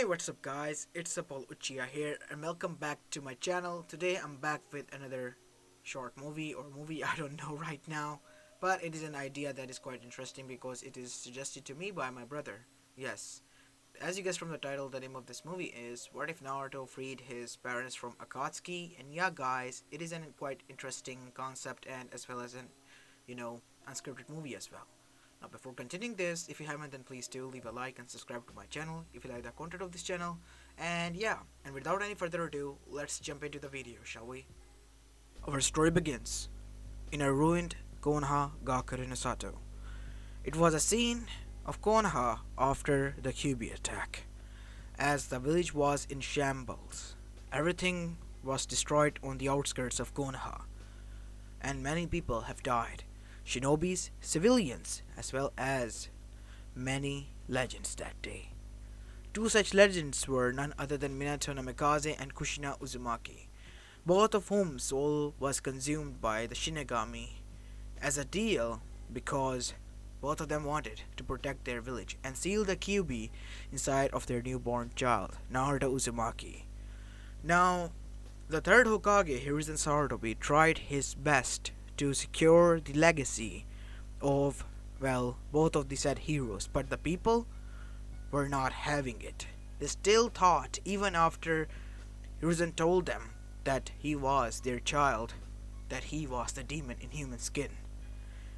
What's up guys, it's Paul Uchiha here and welcome back to my channel. Today I'm back with another short movie or movie, I don't know right now. But it is an idea that is quite interesting because it is suggested to me by my brother. Yes, as you guessed from the title, the name of this movie is What If Naruto Freed His Parents from Akatsuki? And yeah guys, it is an quite interesting concept and as well as an, unscripted movie as well. Now before continuing this, if you haven't then please do leave a like and subscribe to my channel if you like the content of this channel. And yeah, and without any further ado, let's jump into the video, shall we? Our story begins in a ruined Konoha Gakure no Sato. It was a scene of Konoha after the Kyuubi attack, as the village was in shambles. Everything was destroyed on the outskirts of Konoha, and many people have died. Shinobis, civilians, as well as many legends that day. Two such legends were none other than Minato Namikaze and Kushina Uzumaki, both of whom soul was consumed by the Shinigami as a deal because both of them wanted to protect their village and seal the Kyuubi inside of their newborn child, Naruto Uzumaki. Now, the third Hokage, Hiruzen Sarutobi, tried his best to secure the legacy of, both of the said heroes, but the people were not having it. They still thought, even after Hiruzen told them that he was their child, that he was the demon in human skin.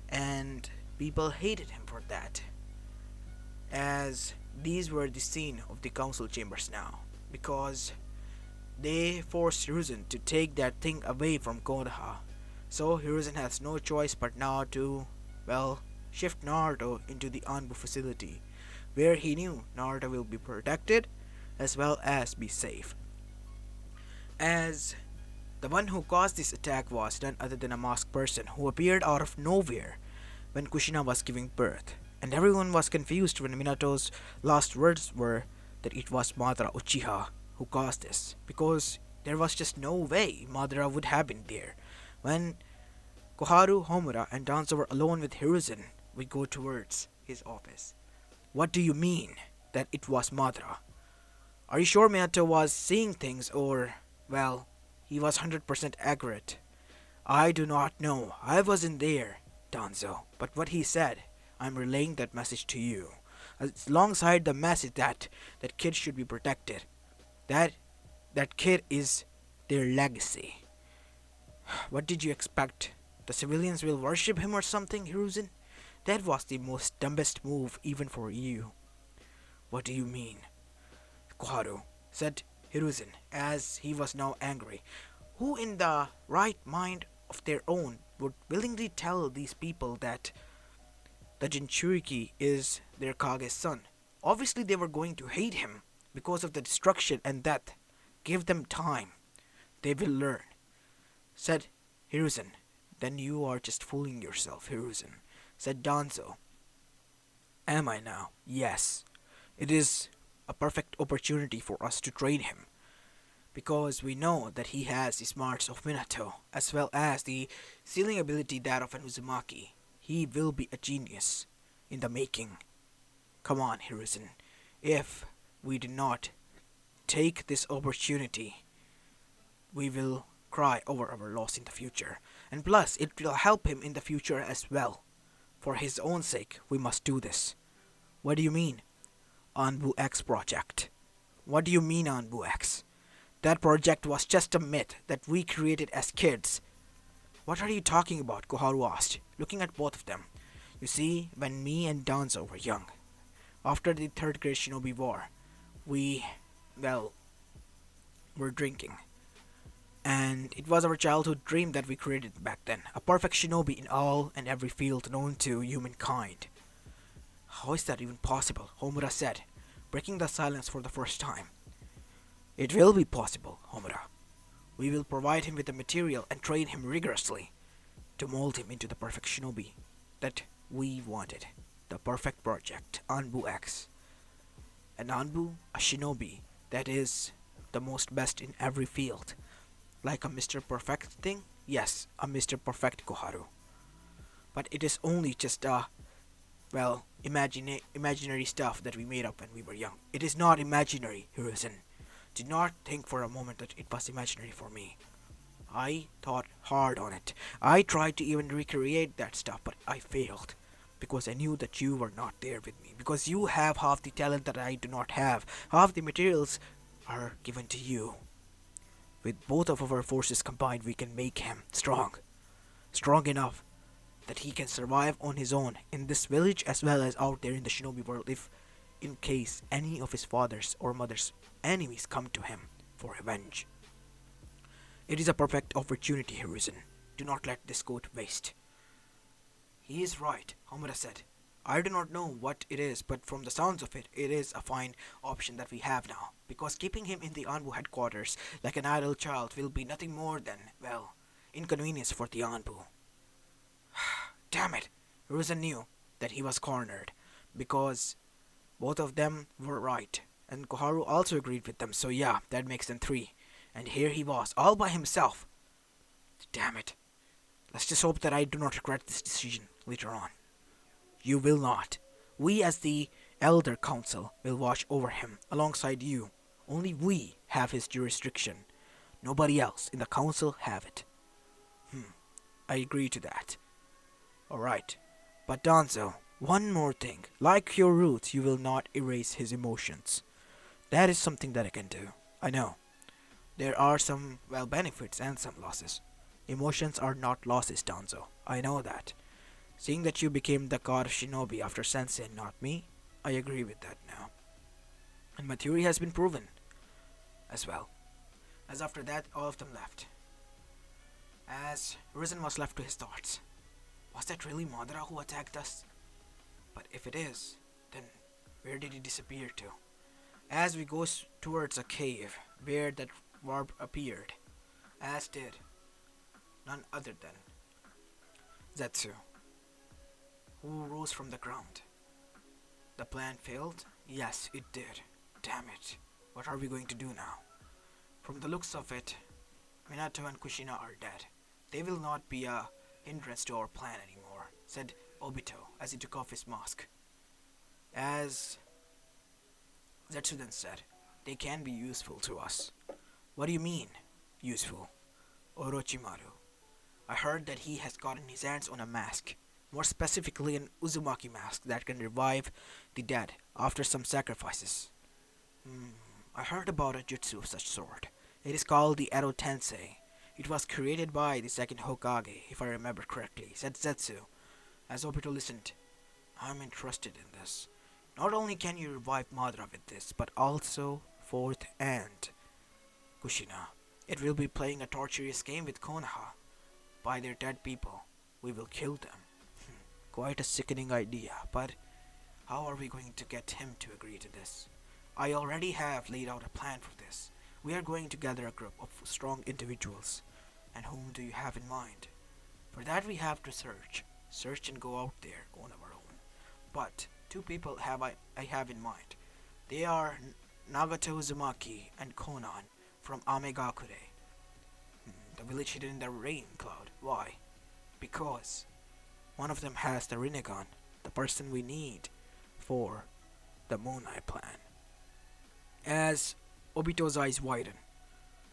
And people hated him for that, as these were the scene of the council chambers now, because they forced Hiruzen to take that thing away from Konoha. So Hiruzen has no choice but now to, shift Naruto into the Anbux facility, where he knew Naruto will be protected as well as be safe. As the one who caused this attack was none other than a masked person who appeared out of nowhere when Kushina was giving birth, and everyone was confused when Minato's last words were that it was Madara Uchiha who caused this, because there was just no way Madara would have been there. When Koharu, Homura, and Danzo were alone with Hiruzen, we go towards his office. What do you mean that it was Madara? Are you sure Minato was seeing things or, he was 100% accurate? I do not know. I wasn't there, Danzo. But what he said, I'm relaying that message to you. Alongside the message that kid should be protected. That kid is their legacy. What did you expect? The civilians will worship him or something, Hiruzen? That was the most dumbest move even for you. What do you mean? Koharu, said Hiruzen, as he was now angry. Who in the right mind of their own would willingly tell these people that the Jinchuriki is their Kage's son? Obviously they were going to hate him because of the destruction and death. Give them time. They will learn, said Hiruzen. Then you are just fooling yourself, Hiruzen, said Danzo. Am I now? Yes. It is a perfect opportunity for us to train him, because we know that he has the smarts of Minato, as well as the sealing ability that of an Uzumaki. He will be a genius in the making. Come on, Hiruzen. If we do not take this opportunity, we will cry over our loss in the future. And plus, it will help him in the future as well. For his own sake, we must do this. What do you mean? Anbux project. What do you mean Anbux? That project was just a myth that we created as kids. What are you talking about? Koharu asked, looking at both of them. You see, when me and Danzo were young, after the third grade shinobi war, we, were drinking. And it was our childhood dream that we created back then, a perfect shinobi in all and every field known to humankind. How is that even possible? Homura said, breaking the silence for the first time. It will be possible, Homura. We will provide him with the material and train him rigorously to mold him into the perfect shinobi that we wanted. The perfect project, Anbux. An Anbu, a shinobi that is the most best in every field. Like a Mr. Perfect thing? Yes, a Mr. Perfect, Koharu. But it is only just a, imaginary stuff that we made up when we were young. It is not imaginary, Hiruzen. Do not think for a moment that it was imaginary for me. I thought hard on it. I tried to even recreate that stuff, but I failed. Because I knew that you were not there with me. Because you have half the talent that I do not have. Half the materials are given to you. With both of our forces combined, we can make him strong. Strong enough that he can survive on his own in this village as well as out there in the shinobi world if in case any of his father's or mother's enemies come to him for revenge. It is a perfect opportunity, Hiruzen. Do not let this go to waste. He is right, Homura said. I do not know what it is, but from the sounds of it, it is a fine option that we have now. Because keeping him in the Anbu headquarters like an idle child will be nothing more than, well, inconvenience for the Anbu. Damn it! Hiruzen knew that he was cornered, because both of them were right, and Koharu also agreed with them, so yeah, that makes them three. And here he was, all by himself. Damn it. Let's just hope that I do not regret this decision later on. You will not. We as the Elder Council will watch over him alongside you. Only we have his jurisdiction. Nobody else in the council have it. I agree to that. Alright. But Danzo, one more thing. Like your roots, you will not erase his emotions. That is something that I can do. I know. There are some, well, benefits and some losses. Emotions are not losses, Danzo. I know that. Seeing that you became the god of shinobi after Sensei and not me, I agree with that now. And my theory has been proven as well. As after that, all of them left. As Risen was left to his thoughts. Was that really Madara who attacked us? But if it is, then where did he disappear to? As we go towards a cave where that warp appeared, as did none other than Zetsu, who rose from the ground. The plan failed? Yes, it did. Damn it. What are we going to do now? From the looks of it, Minato and Kushina are dead. They will not be a hindrance to our plan anymore, said Obito as he took off his mask. As Zetsu then said, they can be useful to us. What do you mean, useful? Orochimaru. I heard that he has gotten his hands on a mask, more specifically an Uzumaki mask that can revive the dead after some sacrifices. I heard about a jutsu of such sort. It is called the Edo Tensei. It was created by the second Hokage, if I remember correctly, said Zetsu. As Obito listened, I'm interested in this. Not only can you revive Madara with this, but also Fourth and Kushina. It will be playing a torturous game with Konoha. By their dead people, we will kill them. Quite a sickening idea, but how are we going to get him to agree to this? I already have laid out a plan for this. We are going to gather a group of strong individuals. And whom do you have in mind? For that we have to search. Search and go out there on our own. But two people I have in mind. They are Nagato Uzumaki and Konan from Amegakure. The village hidden in the rain cloud. Why? Because one of them has the Rinnegan, the person we need for the Moon Eye plan. As Obito's eyes widen,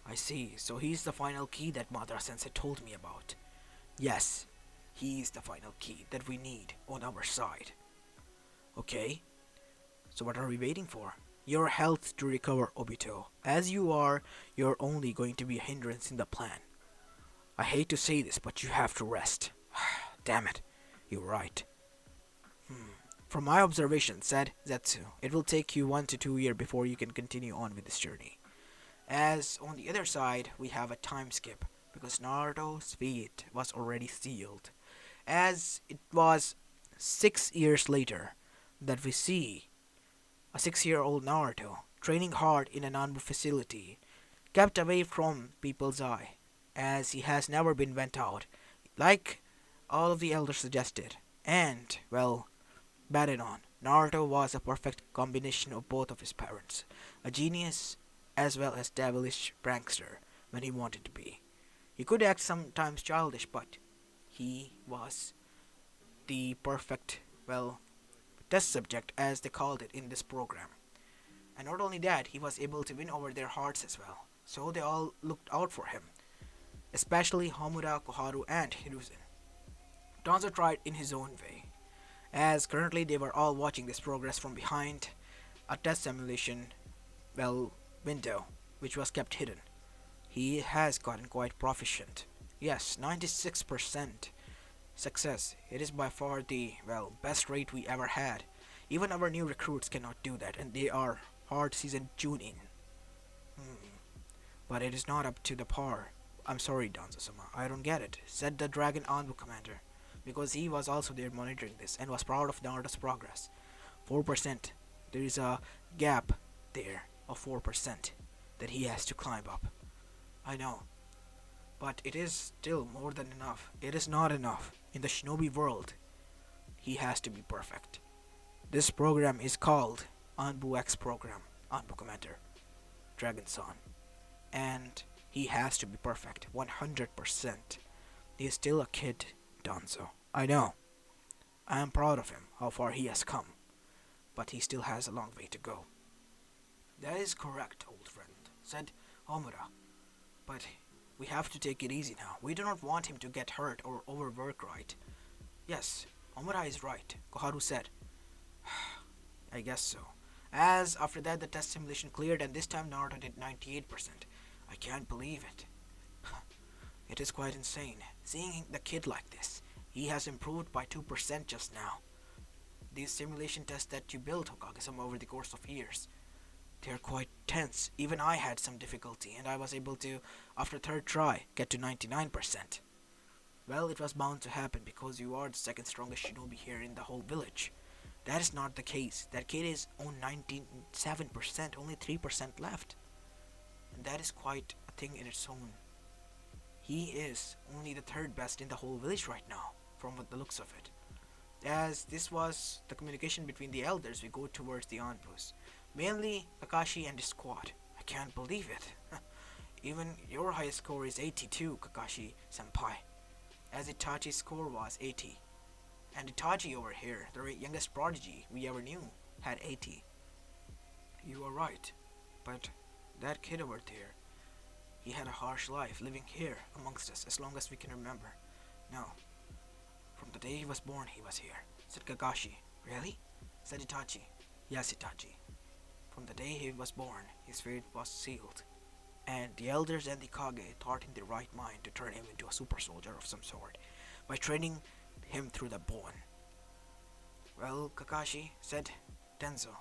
I see, so he's the final key that Madara-sensei told me about. Yes, he is the final key that we need on our side. Okay, so what are we waiting for? Your health to recover, Obito. As you are, you're only going to be a hindrance in the plan. I hate to say this, but you have to rest. Damn it, you're right. From my observation, said Zetsu, it will take you 1 to 2 years before you can continue on with this journey. As on the other side, we have a time skip, because Naruto's fate was already sealed. As it was 6 years later that we see a 6-year-old Naruto training hard in an Anbu facility, kept away from people's eye, as he has never been went out, like all of the elders suggested. And, well, batted on, Naruto was a perfect combination of both of his parents, a genius as well as devilish prankster when he wanted to be. He could act sometimes childish, but he was the perfect, well, test subject as they called it in this program. And not only that, he was able to win over their hearts as well. So they all looked out for him, especially Homura, Koharu, and Hiruzen. Danzo tried in his own way, as currently they were all watching this progress from behind a test simulation, well, window, which was kept hidden. He has gotten quite proficient. Yes, 96% success. It is by far the, well, best rate we ever had. Even our new recruits cannot do that, and they are hard season tune in. But it is not up to the par. I'm sorry, Danzo-sama, I don't get it, said the Dragon Anbu commander, because he was also there monitoring this and was proud of Naruto's progress. 4%. There is a gap there of 4% that he has to climb up. I know, but it is still more than enough. It is not enough. In the shinobi world, he has to be perfect. This program is called Anbu X program, Anbu Commander, Dragon-san, and he has to be perfect, 100%. He is still a kid, Danzo. I know. I am proud of him, how far he has come, but he still has a long way to go. That is correct, old friend, said Homura, but we have to take it easy now. We do not want him to get hurt or overwork, right? Yes, Homura is right, Koharu said. I guess so. As after that the test simulation cleared and this time Naruto did 98%. I can't believe it. It is quite insane, seeing the kid like this. He has improved by 2% just now. These simulation tests that you built, Hokage-sama, over the course of years, they're quite tense. Even I had some difficulty, and I was able to, after third try, get to 99%. Well, it was bound to happen because you are the second strongest shinobi here in the whole village. That is not the case. That kid is on 97%, only 3% left. And that is quite a thing in its own. He is only the third best in the whole village right now, from what the looks of it. As this was the communication between the elders, we go towards the Anbus. Mainly Kakashi and his squad. I can't believe it. Even your highest score is 82, Kakashi-senpai, as Itachi's score was 80. And Itachi over here, the youngest prodigy we ever knew, had 80. You are right, but that kid over there, he had a harsh life living here amongst us as long as we can remember. No, from the day he was born he was here, said Kakashi. Really? Said Itachi. Yes, Itachi. From the day he was born, his fate was sealed, and the elders and the Kage thought in their right mind to turn him into a super soldier of some sort by training him through the bone. Well, Kakashi, said Tenzo,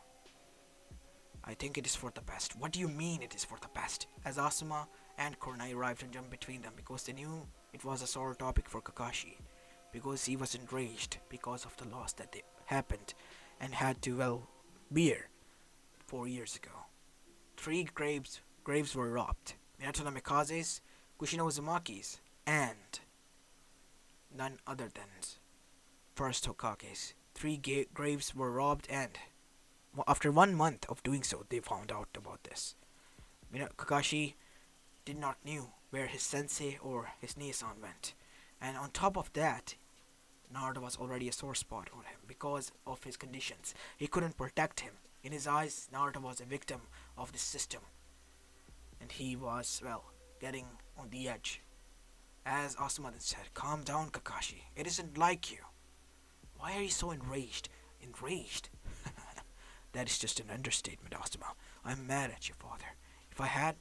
I think it is for the best. What do you mean it is for the best? As Asuma and Kornai arrived and jumped between them because they knew it was a sore topic for Kakashi, because he was enraged because of the loss that they happened and had to, well, bear 4 years ago. 3 graves were robbed. Minato no Mikaze's, Kushina Uzumaki's, and none other than first Hokage's. 3 graves were robbed, and after 1 month of doing so, they found out about this. Kakashi did not knew where his sensei or his Nissan went, and on top of that, Naruto was already a sore spot on him because of his conditions. He couldn't protect him. In his eyes, Naruto was a victim of this system, and he was, well, getting on the edge. As Asuma then said, calm down, Kakashi. It isn't like you. Why are you so enraged? Enraged? That is just an understatement, Asuma. I'm mad at your father. If I had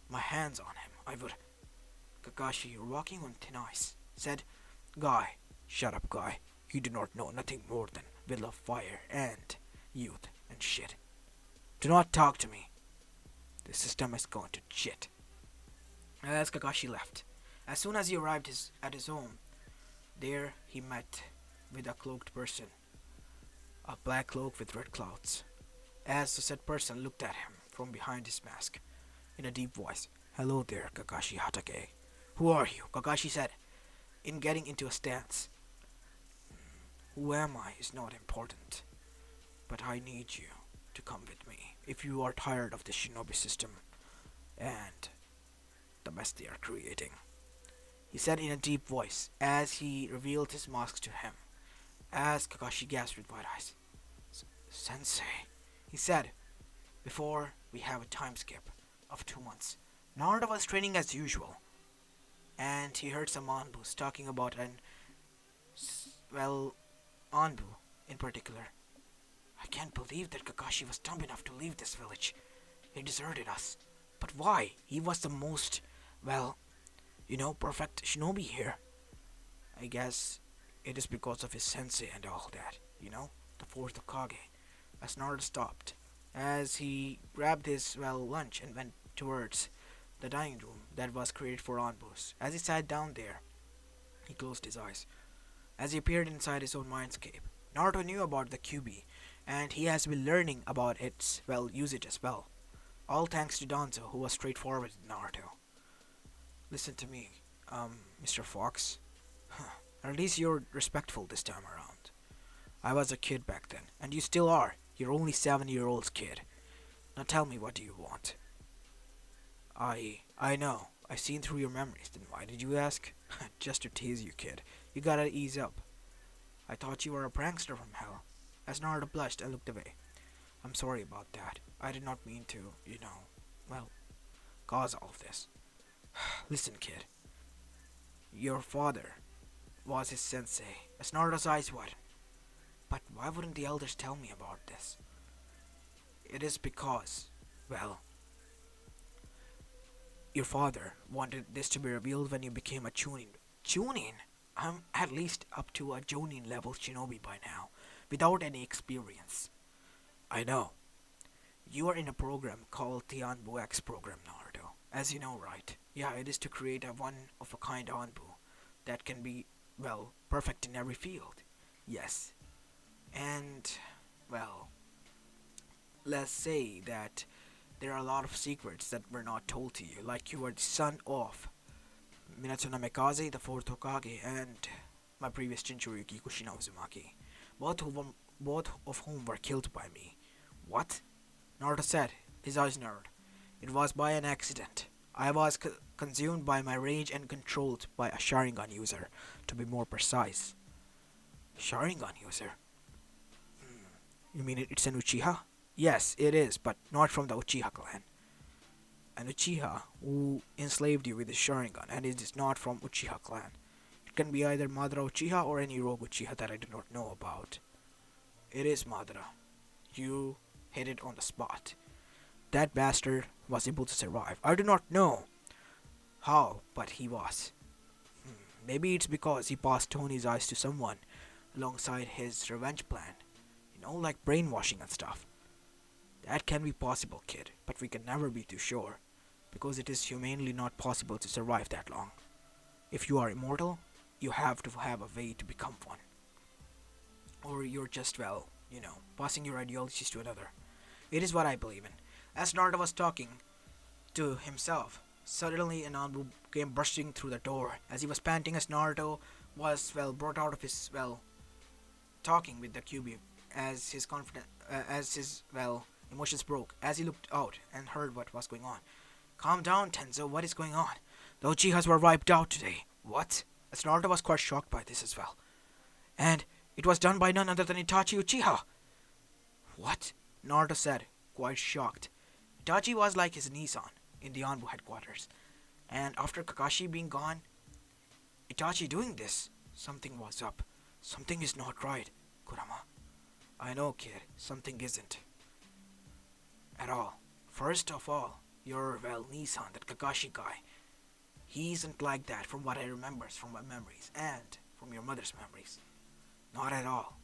my hands on him, I would... Kakashi, you're walking on thin ice, said Guy. Shut up, Guy. You do not know nothing more than will of fire and youth and shit. Do not talk to me. The system has gone to shit. As Kakashi left, as soon as he arrived at his home, there he met with a cloaked person, a black cloak with red clouds. As the said person looked at him from behind his mask, in a deep voice, Hello there, Kakashi Hatake. Who are you? Kakashi said, in getting into a stance. Who am I is not important, but I need you to come with me if you are tired of the shinobi system and the mess they are creating. He said in a deep voice as he revealed his mask to him, as Kakashi gasped with wide eyes. Sensei, he said, before we have a time skip of 2 months. Naruto was training as usual, and he heard some Anbus talking about well, Anbu in particular. I can't believe that Kakashi was dumb enough to leave this village. He deserted us. But why? He was the most, well, perfect shinobi here. I guess it is because of his sensei and all that, the fourth Hokage. As Naruto stopped, as he grabbed his, lunch and went towards the dining room that was created for Anbus. As he sat down there, he closed his eyes. As he appeared inside his own mindscape, Naruto knew about the QB, and he has been learning about its, usage as well. All thanks to Danzo, who was straightforward with Naruto. Listen to me, Mr. Fox. At least you're respectful this time around. I was a kid back then, and you still are. You're only 7-year-old kid. Now tell me, what do you want? I know. I've seen through your memories. Then why did you ask? Just to tease you, kid. You gotta ease up. I thought you were a prankster from hell. As Naruto blushed and looked away. I'm sorry about that. I did not mean to, cause all of this. Listen, kid. Your father was his sensei. As Naruto's eyes wide. But why wouldn't the elders tell me about this? It is because, your father wanted this to be revealed when you became a Chunin. Chunin? I'm at least up to a Jonin level shinobi by now, without any experience. I know. You are in a program called the Anbu X program, Naruto. As you know, right? Yeah, it is to create a one-of-a-kind Anbu that can be, perfect in every field. Yes. And, let's say that there are a lot of secrets that were not told to you, like you are the son of Minato Namikaze, the fourth Hokage, and my previous Jinchuriki Kushina Uzumaki, both of whom were killed by me. What? Naruto said, his eyes narrowed. It was by an accident. I was consumed by my rage and controlled by a Sharingan user, to be more precise. Sharingan user? You mean it's an Uchiha? Yes, it is, but not from the Uchiha clan. An Uchiha who enslaved you with his Sharingan, and it is not from Uchiha clan. It can be either Madara Uchiha or any rogue Uchiha that I do not know about. It is Madara. You hit it on the spot. That bastard was able to survive. I do not know how, but he was. Maybe it's because he passed Tony's eyes to someone alongside his revenge plan. Like brainwashing and stuff. That can be possible, kid, but we can never be too sure, because it is humanly not possible to survive that long. If you are immortal, you have to have a way to become one. Or you're just, passing your ideologies to another. It is what I believe in. As Naruto was talking to himself, suddenly an Anbu came bursting through the door. As he was panting, as Naruto was, brought out of his, talking with the QB, as his emotions broke, as he looked out and heard what was going on. Calm down, Tenzo, what is going on? The Uchihas were wiped out today. What? As Naruto was quite shocked by this as well. And it was done by none other than Itachi Uchiha. What? Naruto said, quite shocked. Itachi was like his Nissan in the Anbu headquarters. And after Kakashi being gone, Itachi doing this, something was up. Something is not right, Kurama. I know, kid, something isn't. At all. First of all, your, Nissan, that Kakashi guy, he isn't like that from what I remember from my memories, and from your mother's memories. Not at all.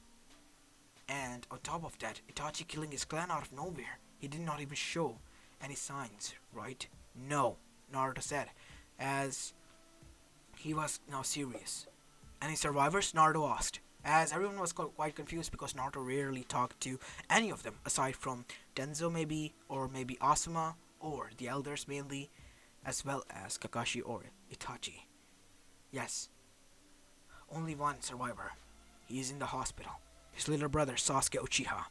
And on top of that, Itachi killing his clan out of nowhere, he did not even show any signs, right? No, Naruto said, as he was now serious. Any survivors? Naruto asked, as everyone was quite confused because Naruto rarely talked to any of them aside from Tenzo maybe, or maybe Asuma, or the elders mainly, as well as Kakashi or Itachi. Yes, only one survivor. He is in the hospital. His little brother Sasuke Uchiha.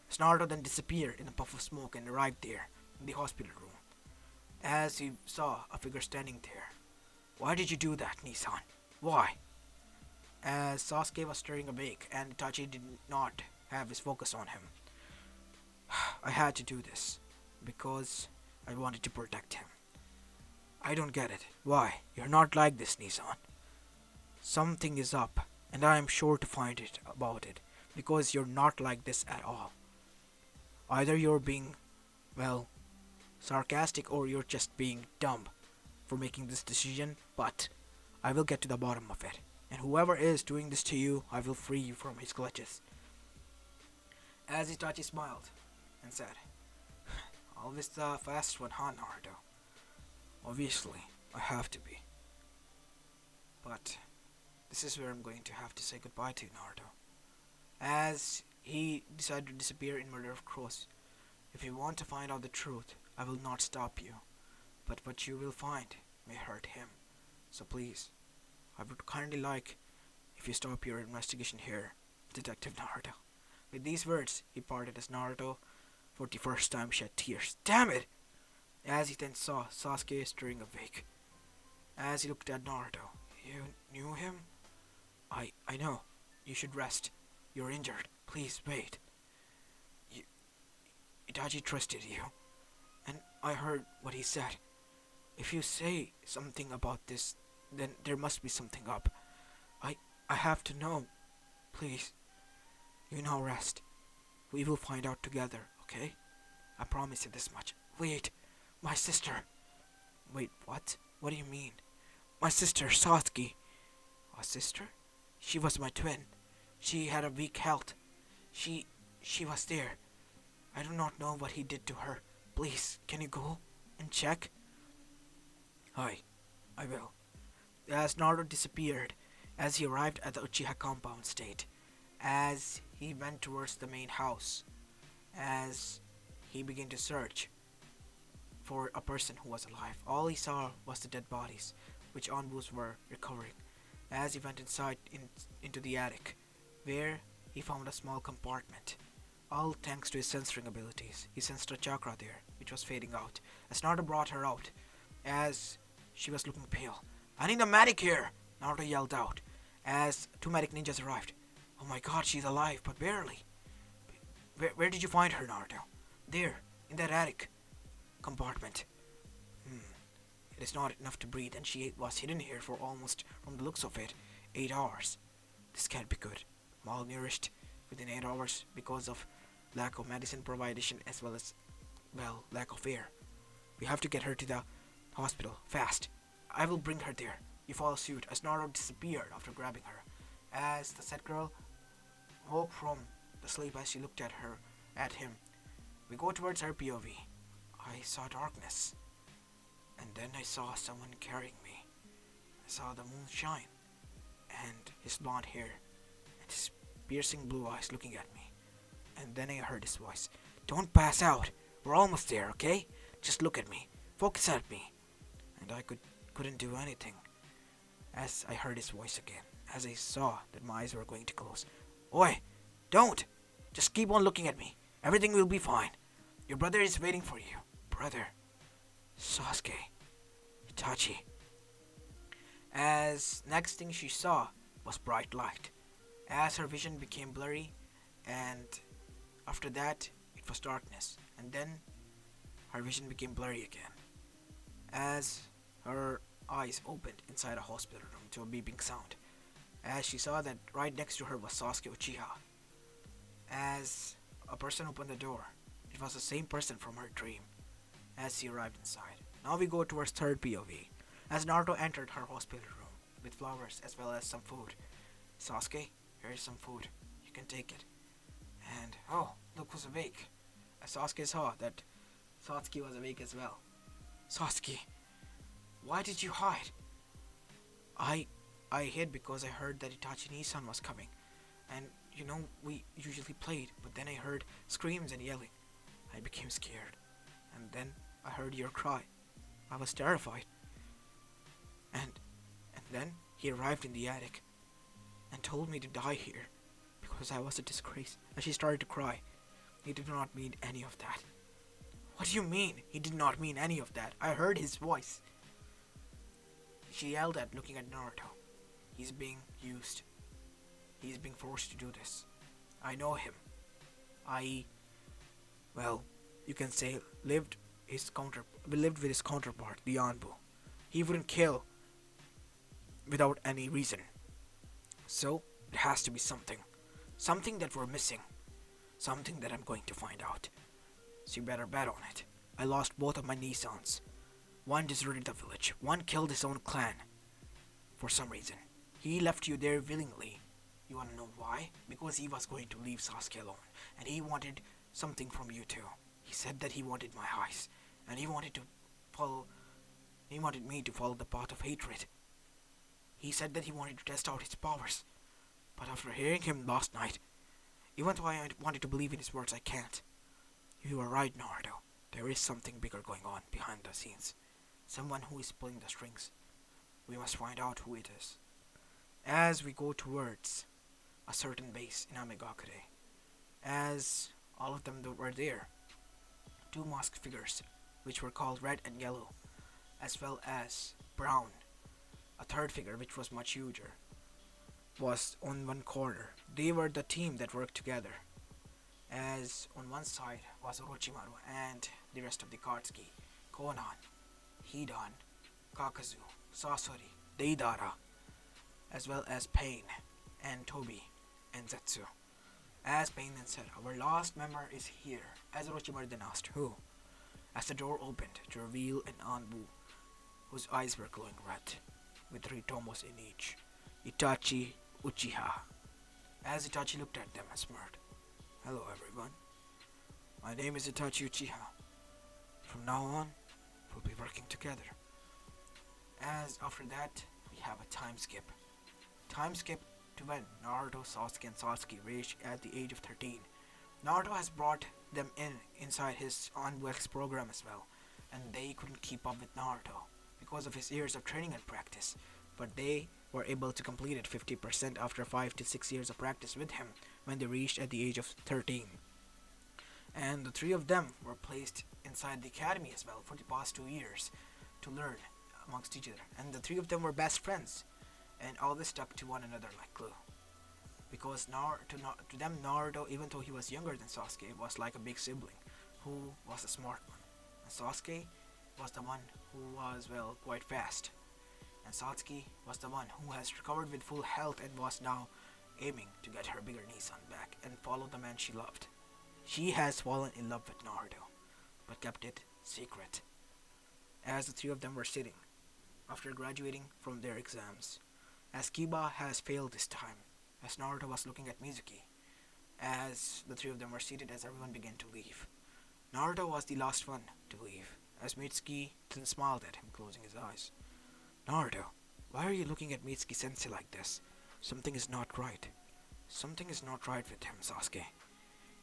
As Naruto then disappeared in a puff of smoke and arrived there in the hospital room, as he saw a figure standing there. Why did you do that, Nissan? Why? As Sasuke was staring awake and Itachi did not have his focus on him. I had to do this because I wanted to protect him. I don't get it. Why? You're not like this, Nissan. Something is up, and I am sure to find it about it because you're not like this at all. Either you're being, well, sarcastic or you're just being dumb for making this decision, but I will get to the bottom of it. And whoever is doing this to you, I will free you from his clutches. As Itachi smiled and said, always the fast one, huh, Naruto? Obviously, I have to be. But this is where I'm going to have to say goodbye to Naruto. As he decided to disappear in Murder of Crows. If you want to find out the truth, I will not stop you. But what you will find may hurt him. So please, I would kindly like if you stop your investigation here, Detective Naruto. With these words, he parted as Naruto for the first time shed tears. Damn it! As he then saw Sasuke stirring awake. As he looked at Naruto, you knew him? I know. You should rest. You're injured. Please wait. Itachi trusted you. And I heard what he said. If you say something about this, then there must be something up. I have to know. Please. You now rest. We will find out together, okay? I promise you this much. Wait, my sister. Wait, what? What do you mean? My sister, Satsuki. A sister? She was my twin. She had a weak health. She was there. I do not know what he did to her. Please, can you go and check? I will. As Naruto disappeared, as he arrived at the Uchiha compound state, as he went towards the main house, as he began to search for a person who was alive. All he saw was the dead bodies, which Anbux were recovering. As he went into the attic, where he found a small compartment. All thanks to his censoring abilities. He sensed a chakra there, which was fading out. As Naruto brought her out, as she was looking pale. I need a medic here! Naruto yelled out, as two medic ninjas arrived. Oh my god, she's alive, but barely. Where did you find her, Naruto? There, in that attic compartment. It is not enough to breathe, and she was hidden here for almost, from the looks of it, 8 hours. This can't be good. Malnourished within 8 hours because of lack of medicine provision as well as, well, lack of air. We have to get her to the hospital, fast. I will bring her there. You follow suit as Naruto disappeared after grabbing her. As the said girl woke from the sleep as she looked at him. We go towards her POV. I saw darkness. And then I saw someone carrying me. I saw the moon shine. And his blonde hair. And his piercing blue eyes looking at me. And then I heard his voice. Don't pass out. We're almost there, okay? Just look at me. Focus at me. And I couldn't do anything. As I heard his voice again. As I saw that my eyes were going to close. Oi! Don't! Just keep on looking at me. Everything will be fine. Your brother is waiting for you. Brother. Sasuke. Itachi. As next thing she saw was bright light. As her vision became blurry, and after that it was darkness, and then her vision became blurry again. As her eyes opened inside a hospital room to a beeping sound, as she saw that right next to her was Sasuke Uchiha. As a person opened the door, it was the same person from her dream. As he arrived inside. Now we go towards third POV. As Naruto entered her hospital room with flowers as well as some food. Sasuke, here is some food. You can take it. And oh, look who's awake. As Sasuke saw that Satsuki was awake as well. Sasuke, why did you hide? I hid because I heard that Itachi Nissan was coming. And you know, we usually played, but then I heard screams and yelling. I became scared. And then I heard your cry. I was terrified. And then he arrived in the attic and told me to die here because I was a disgrace. And she started to cry. He did not mean any of that. What do you mean? He did not mean any of that. I heard his voice. She yelled at, looking at Naruto. He's being used. He's being forced to do this. I know him. you can say, lived with his counterpart, the Anbu. He wouldn't kill without any reason. So it has to be something that we're missing, something that I'm going to find out. So you better bet on it. I lost both of my Nissans. One deserted the village, one killed his own clan. For some reason, he left you there willingly. You wanna know why? Because he was going to leave Sasuke alone, and he wanted something from you too. He said that he wanted my eyes, and follow. He wanted me to follow the path of hatred. He said that he wanted to test out his powers. But after hearing him last night, even though I wanted to believe in his words, I can't. You are right, Naruto. There is something bigger going on behind the scenes. Someone who is pulling the strings. We must find out who it is. As we go towards a certain base in Amigakure, as all of them were there, two masked figures, which were called Red and Yellow, as well as Brown, a third figure which was much huger, was on one corner. They were the team that worked together, as on one side was Orochimaru and the rest of the Akatsuki, Konan, Hidan, Kakazu, Sasori, Deidara, as well as Pain and Tobi and Zetsu. As Pain then said, our last member is here. As Orochimaru then asked, who? As the door opened to reveal an Anbu, whose eyes were glowing red, with 3 tomos in each. Itachi Uchiha. As Itachi looked at them and smirked. Hello everyone. My name is Itachi Uchiha. From now on, we'll be working together. As after that, we have a time skip. Time skip to when Naruto, Sasuke and Satsuki reached at the age of 13. Naruto has brought them inside his Anbux program as well, and they couldn't keep up with Naruto because of his years of training and practice, but they were able to complete it 50% after 5 to 6 years of practice with him when they reached at the age of 13. And the 3 of them were placed inside the academy as well for the past 2 years to learn amongst each other, and the 3 of them were best friends and always stuck to one another like glue. Because to them, Naruto, even though he was younger than Sasuke, was like a big sibling who was a smart one. And Sasuke was the one who was, well, quite fast. And Satsuki was the one who has recovered with full health and was now aiming to get her bigger Nissan back and follow the man she loved. She has fallen in love with Naruto, but kept it secret. As the 3 of them were sitting, after graduating from their exams, as Kiba has failed this time, as Naruto was looking at Mizuki, as the 3 of them were seated as everyone began to leave. Naruto was the last one to leave, as Mitsuki then smiled at him, closing his eyes. Naruto, why are you looking at Mitsuki-sensei like this? Something is not right. Something is not right with him, Sasuke.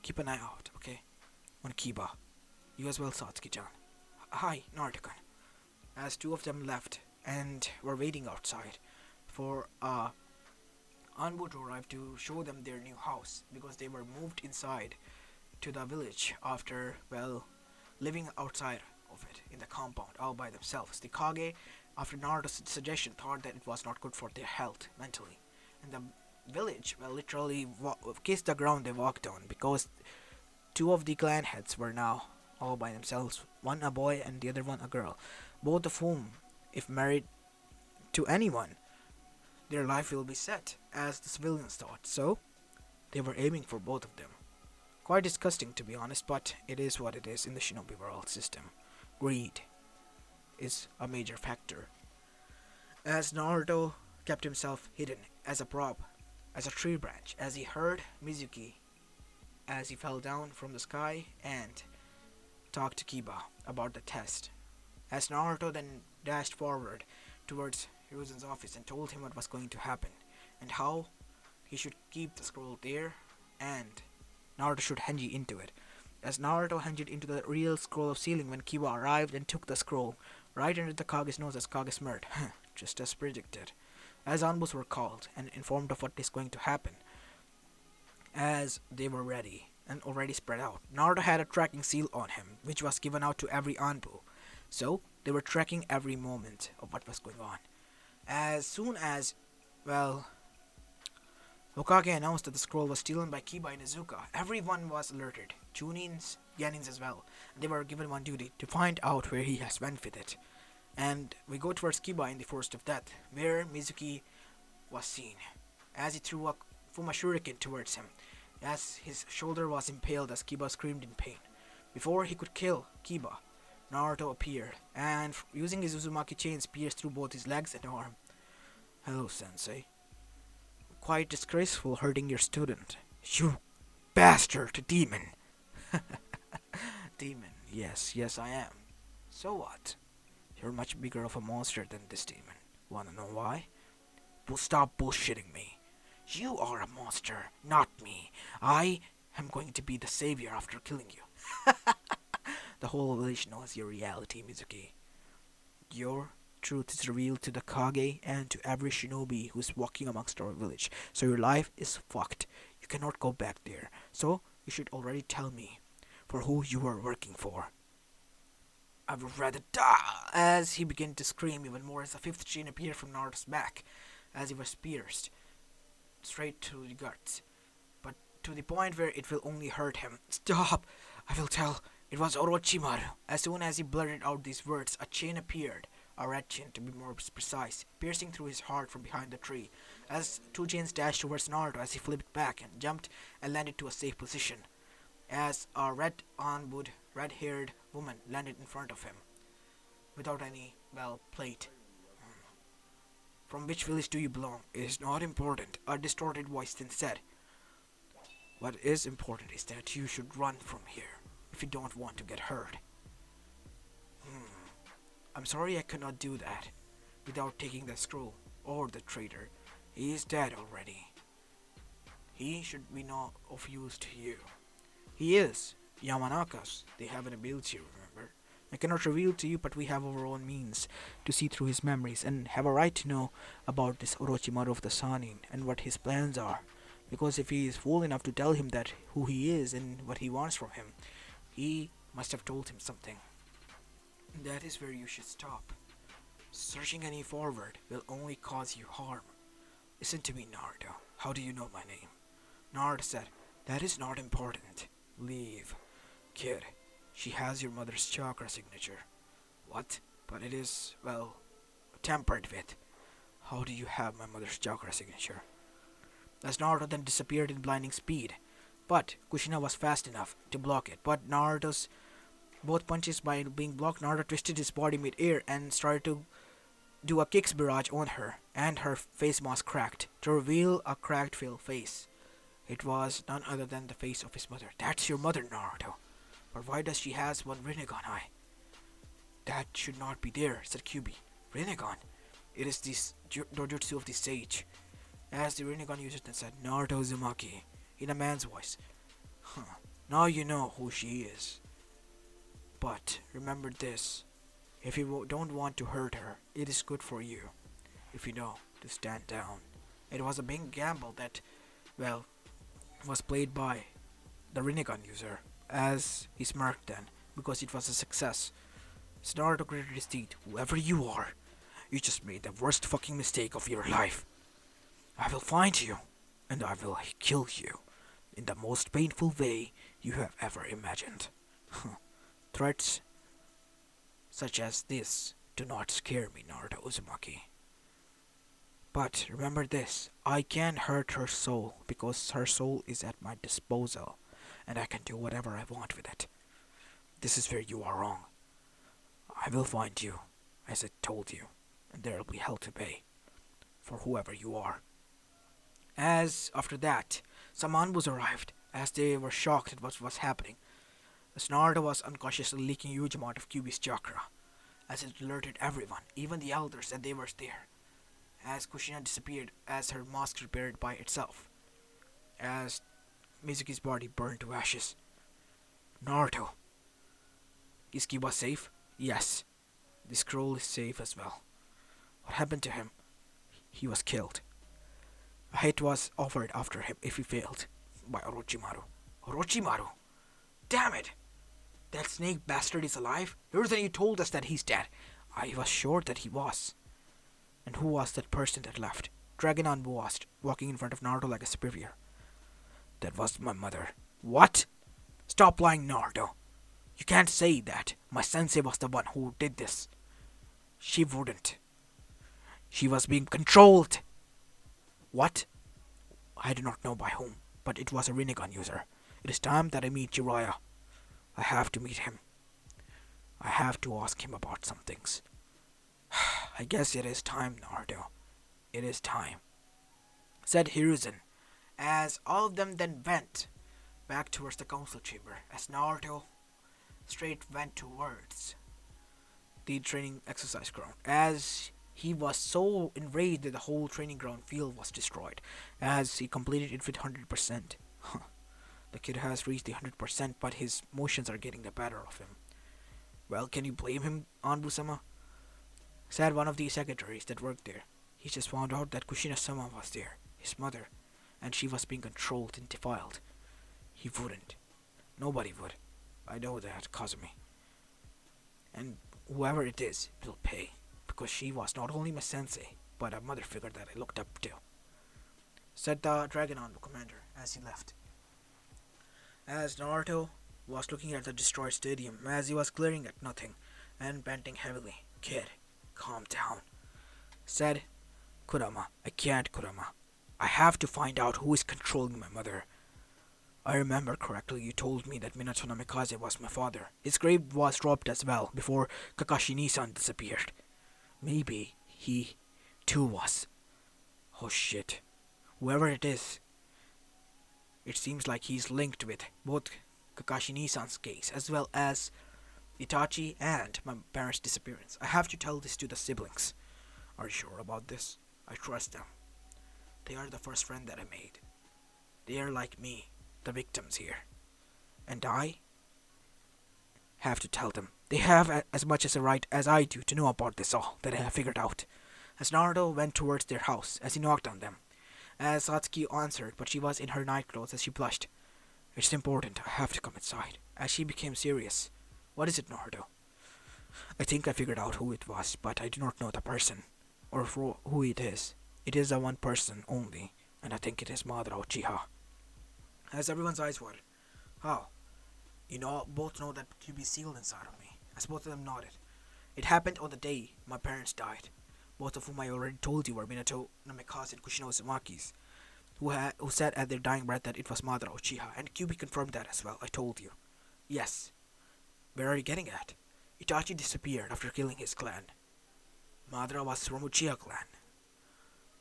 Keep an eye out, okay? On Kiba. You as well, Satsuki-chan. Hi, Naruto-kun. As 2 of them left and were waiting outside for Anbu to arrive to show them their new house, because they were moved inside to the village after, well, living outside of it in the compound all by themselves. The Kage, after Naruto's suggestion, thought that it was not good for their health mentally, and the village, well, literally kissed the ground they walked on, because 2 of the clan heads were now all by themselves, one a boy and the other one a girl, both of whom, if married to anyone, their life will be set, as the civilians thought. So they were aiming for both of them. Quite disgusting, to be honest, but it is what it is in the shinobi world system. Greed is a major factor. As Naruto kept himself hidden as a prop, as a tree branch, as he heard Mizuki as he fell down from the sky and talked to Kiba about the test. As Naruto then dashed forward towards Hiruzen's office and told him what was going to happen and how he should keep the scroll there and Naruto should henji into it. As Naruto henjied into the real scroll of sealing when Kiba arrived and took the scroll right under the Kage's nose as Kage smirked, just as predicted. As Anbus were called and informed of what is going to happen, as they were ready and already spread out, Naruto had a tracking seal on him, which was given out to every Anbu. So they were tracking every moment of what was going on. As soon as, well, Hokage announced that the scroll was stolen by Kiba and Izuka, everyone was alerted. Chunins, Genins as well. They were given one duty to find out where he has went with it. And we go towards Kiba in the Forest of Death, where Mizuki was seen, as he threw a Fuma shuriken towards him, as his shoulder was impaled as Kiba screamed in pain. Before he could kill Kiba, Naruto appeared, and using his Uzumaki chains pierced through both his legs and arm. Hello, Sensei. Quite disgraceful hurting your student. You bastard demon. Demon, yes, I am. So what? You're much bigger of a monster than this demon. Wanna know why? Well, stop bullshitting me. You are a monster, not me. I am going to be the savior after killing you. The whole village knows your reality, Mizuki. Your truth is revealed to the Kage and to every shinobi who's walking amongst our village. So your life is fucked. You cannot go back there. So you should already tell me for who you are working for. I would rather die. As he began to scream even more as the fifth chain appeared from Naruto's back, as he was pierced straight through the guts, but to the point where it will only hurt him. Stop! I will tell. It was Orochimaru. As soon as he blurted out these words, a chain appeared, a red chain to be more precise, piercing through his heart from behind the tree, as two chains dashed towards Naruto as he flipped back and jumped and landed to a safe position, as a red-haired woman landed in front of him, without any, plate. From which village do you belong? It is not important, a distorted voice then said. What is important is that you should run from here, if you don't want to get hurt. I'm sorry I cannot do that, without taking the scroll, or the traitor. He is dead already. He should be not of use to you. He is. Yamanakas, they have an ability, remember? I cannot reveal to you, but we have our own means to see through his memories and have a right to know about this Orochimaru of the Sanin and what his plans are. Because if he is fool enough to tell him that who he is and what he wants from him, he must have told him something. That is where you should stop. Searching any forward will only cause you harm. Listen to me, Naruto. How do you know my name? Naruto said, that is not important. Leave. Kid, she has your mother's chakra signature. What? But it is, tampered with. How do you have my mother's chakra signature? As Naruto then disappeared in blinding speed. But Kushina was fast enough to block it. But Naruto's both punches by being blocked, Naruto twisted his body mid-air and started to do a kicks barrage on her, and her face mask cracked to reveal a cracked face. It was none other than the face of his mother. That's your mother, Naruto. But why does she has one Rinnegan eye? That should not be there, said Kyuubi. Rinnegan? It is this dojutsu of the sage. As the Rinnegan user then said, Naruto Uzumaki, in a man's voice. Now you know who she is. But remember this. If you don't want to hurt her, it is good for you, if you know, to stand down. It was a big gamble that, was played by the Rinnegan user, as he smirked then, because it was a success. So Naruto gritted his teeth. Whoever you are, you just made the worst fucking mistake of your life. I will find you, and I will kill you, in the most painful way you have ever imagined. Threats such as this do not scare me, Naruto Uzumaki. But remember this, I can hurt her soul because her soul is at my disposal, and I can do whatever I want with it. This is where you are wrong. I will find you, as I told you, and there will be hell to pay, for whoever you are. As after that, some Anbux arrived, as they were shocked at what was happening. As Naruto was unconsciously leaking a huge amount of Kyuubi's chakra, as it alerted everyone, even the elders, that they were there. As Kushina disappeared, as her mask repaired by itself, as Mizuki's body burned to ashes. Naruto, is Kiba safe? Yes. The scroll is safe as well. What happened to him? He was killed. A hit was offered after him if he failed, by Orochimaru. Orochimaru? Damn it! That snake bastard is alive? Earlier than you told us that he's dead. I was sure that he was. And who was that person that left? Dragon Anbux asked, walking in front of Naruto like a superior. That was my mother. What? Stop lying, Naruto. You can't say that. My sensei was the one who did this. She wouldn't. She was being controlled. What? I do not know by whom, but it was a Rinnegan user. It is time that I meet Jiraiya. I have to meet him. I have to ask him about some things. I guess it is time, Naruto. It is time, said Hiruzen, as all of them then went back towards the council chamber, as Naruto straight went towards the training exercise ground, as he was so enraged that the whole training ground field was destroyed, as he completed it with 100%. The kid has reached the 100%, but his motions are getting the better of him. Well, can you blame him, Anbus-sama? Said one of the secretaries that worked there. He just found out that Kushina-sama was there, his mother, and she was being controlled and defiled. He wouldn't. Nobody would. I know that, Kazumi. And whoever it is will pay, because she was not only my sensei, but a mother figure that I looked up to, said the Dragon commander as he left. As Naruto was looking at the destroyed stadium, as he was glaring at nothing and panting heavily, "Kid, calm down," said Kurama. "I can't, Kurama. I have to find out who is controlling my mother. I remember correctly, you told me that Minato Namikaze was my father. His grave was robbed as well before Kakashi Nisan disappeared. Maybe he too was. Oh shit. Whoever it is, it seems like he's linked with both Kakashi Nisan's case as well as Itachi and my parents' disappearance. I have to tell this to the siblings. Are you sure about this? I trust them. They are the first friend that I made. They are like me, the victims here. And I have to tell them. They have as much as a right as I do to know about this all that I have figured out." As Naruto went towards their house, as he knocked on them, as Satsuki answered, but she was in her nightclothes as she blushed. "It's important, I have to come inside." As she became serious. "What is it, Naruto?" "I think I figured out who it was, but I do not know the person, or who it is. It is a one person only, and I think it is Madara Uchiha." As everyone's eyes were, "How? You know, both know that you be sealed inside of me," as both of them nodded. "It happened on the day my parents died, both of whom I already told you were Minato Namikaze and Kushino Uzumaki's, who said at their dying breath that it was Madara Uchiha, and Kyubi confirmed that as well. I told you." "Yes. Where are you getting at?" "Itachi disappeared after killing his clan. Madara was from Uchiha clan,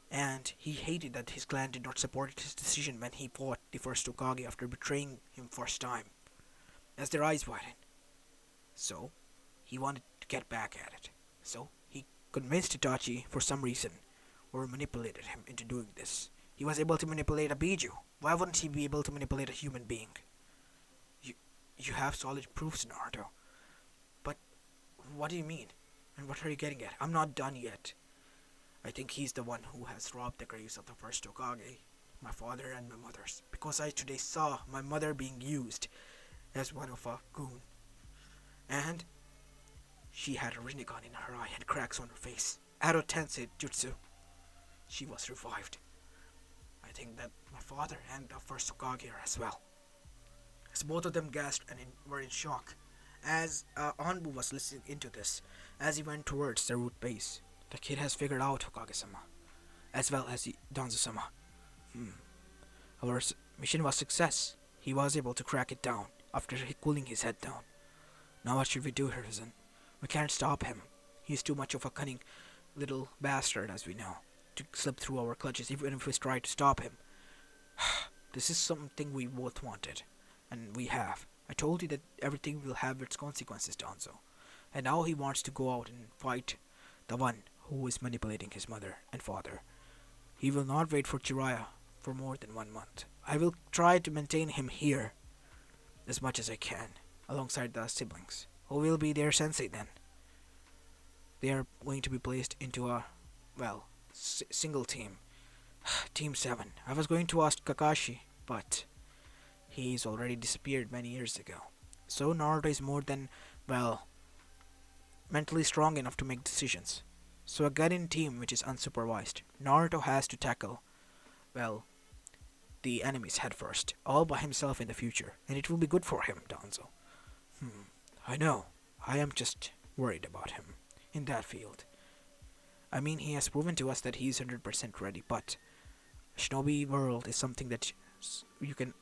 and he hated that his clan did not support his decision when he fought the first Hokage after betraying him first time." As their eyes widened. "So, he wanted to get back at it. So, he convinced Itachi for some reason, or manipulated him into doing this. He was able to manipulate a Biju. Why wouldn't he be able to manipulate a human being?" You have solid proofs, Naruto. But what do you mean? And what are you getting at? I'm not done yet. I think he's the one who has robbed the graves of the first Hokage, my father and my mother's, because I today saw my mother being used as one of a goon. And she had a Rinnegan in her eye and cracks on her face. Aro Tensei Jutsu. She was revived. I think that my father and the first Hokage are as well. As both of them gasped and were in shock, as Anbu was listening into this, as he went towards the root base. The kid has figured out Hokage-sama, as well as Danzo-sama. Our mission was a success. He was able to crack it down after cooling his head down. Now what should we do, Hiruzen? We can't stop him. He's too much of a cunning little bastard, as we know, to slip through our clutches even if we try to stop him. This is something we both wanted, and we have. I told you that everything will have its consequences, Danzo. And now he wants to go out and fight the one who is manipulating his mother and father. He will not wait for Jiraiya for more than 1 month. I will try to maintain him here as much as I can, alongside the siblings. Who will be their sensei then? They are going to be placed into a, single team. Team 7. I was going to ask Kakashi, but he's already disappeared many years ago. So Naruto is more than, mentally strong enough to make decisions. So a Guardian team which is unsupervised. Naruto has to tackle, the enemies head first, all by himself in the future, and it will be good for him, Danzo. I know. I am just worried about him in that field. I mean, he has proven to us that he is 100% ready, but Shinobi world is something that you can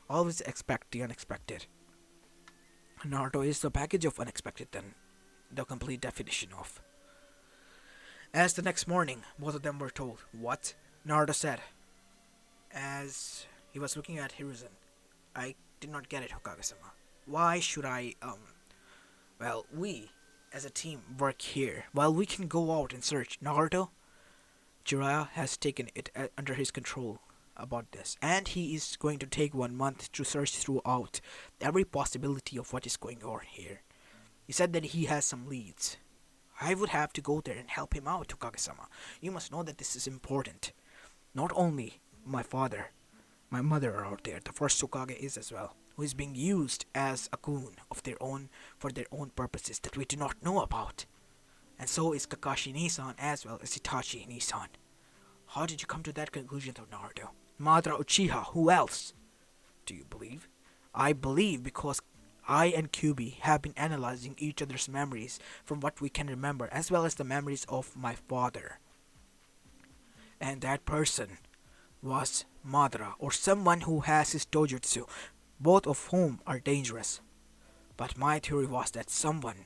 always expect the unexpected. Naruto is the package of unexpected, then the complete definition of. As the next morning, both of them were told, "What?" Naruto said, as he was looking at Hiruzen. "I did not get it, Hokage-sama. Why should I, well, we, as a team, work here, while we can go out and search Naruto? Jiraiya has taken it under his control about this, and he is going to take 1 month to search throughout every possibility of what is going on here. He said that he has some leads. I would have to go there and help him out, Hokage-sama. You must know that this is important. Not only my father, my mother are out there, the first Hokage is as well, who is being used as a goon of their own for their own purposes that we do not know about. And so is Kakashi Nisan as well as Itachi Nisan. How did you come to that conclusion, though, Naruto? Madara Uchiha, who else? Do you believe? I believe because I and Kyubi have been analyzing each other's memories from what we can remember, as well as the memories of my father. And that person was Madara, or someone who has his dojutsu, both of whom are dangerous. But my theory was that someone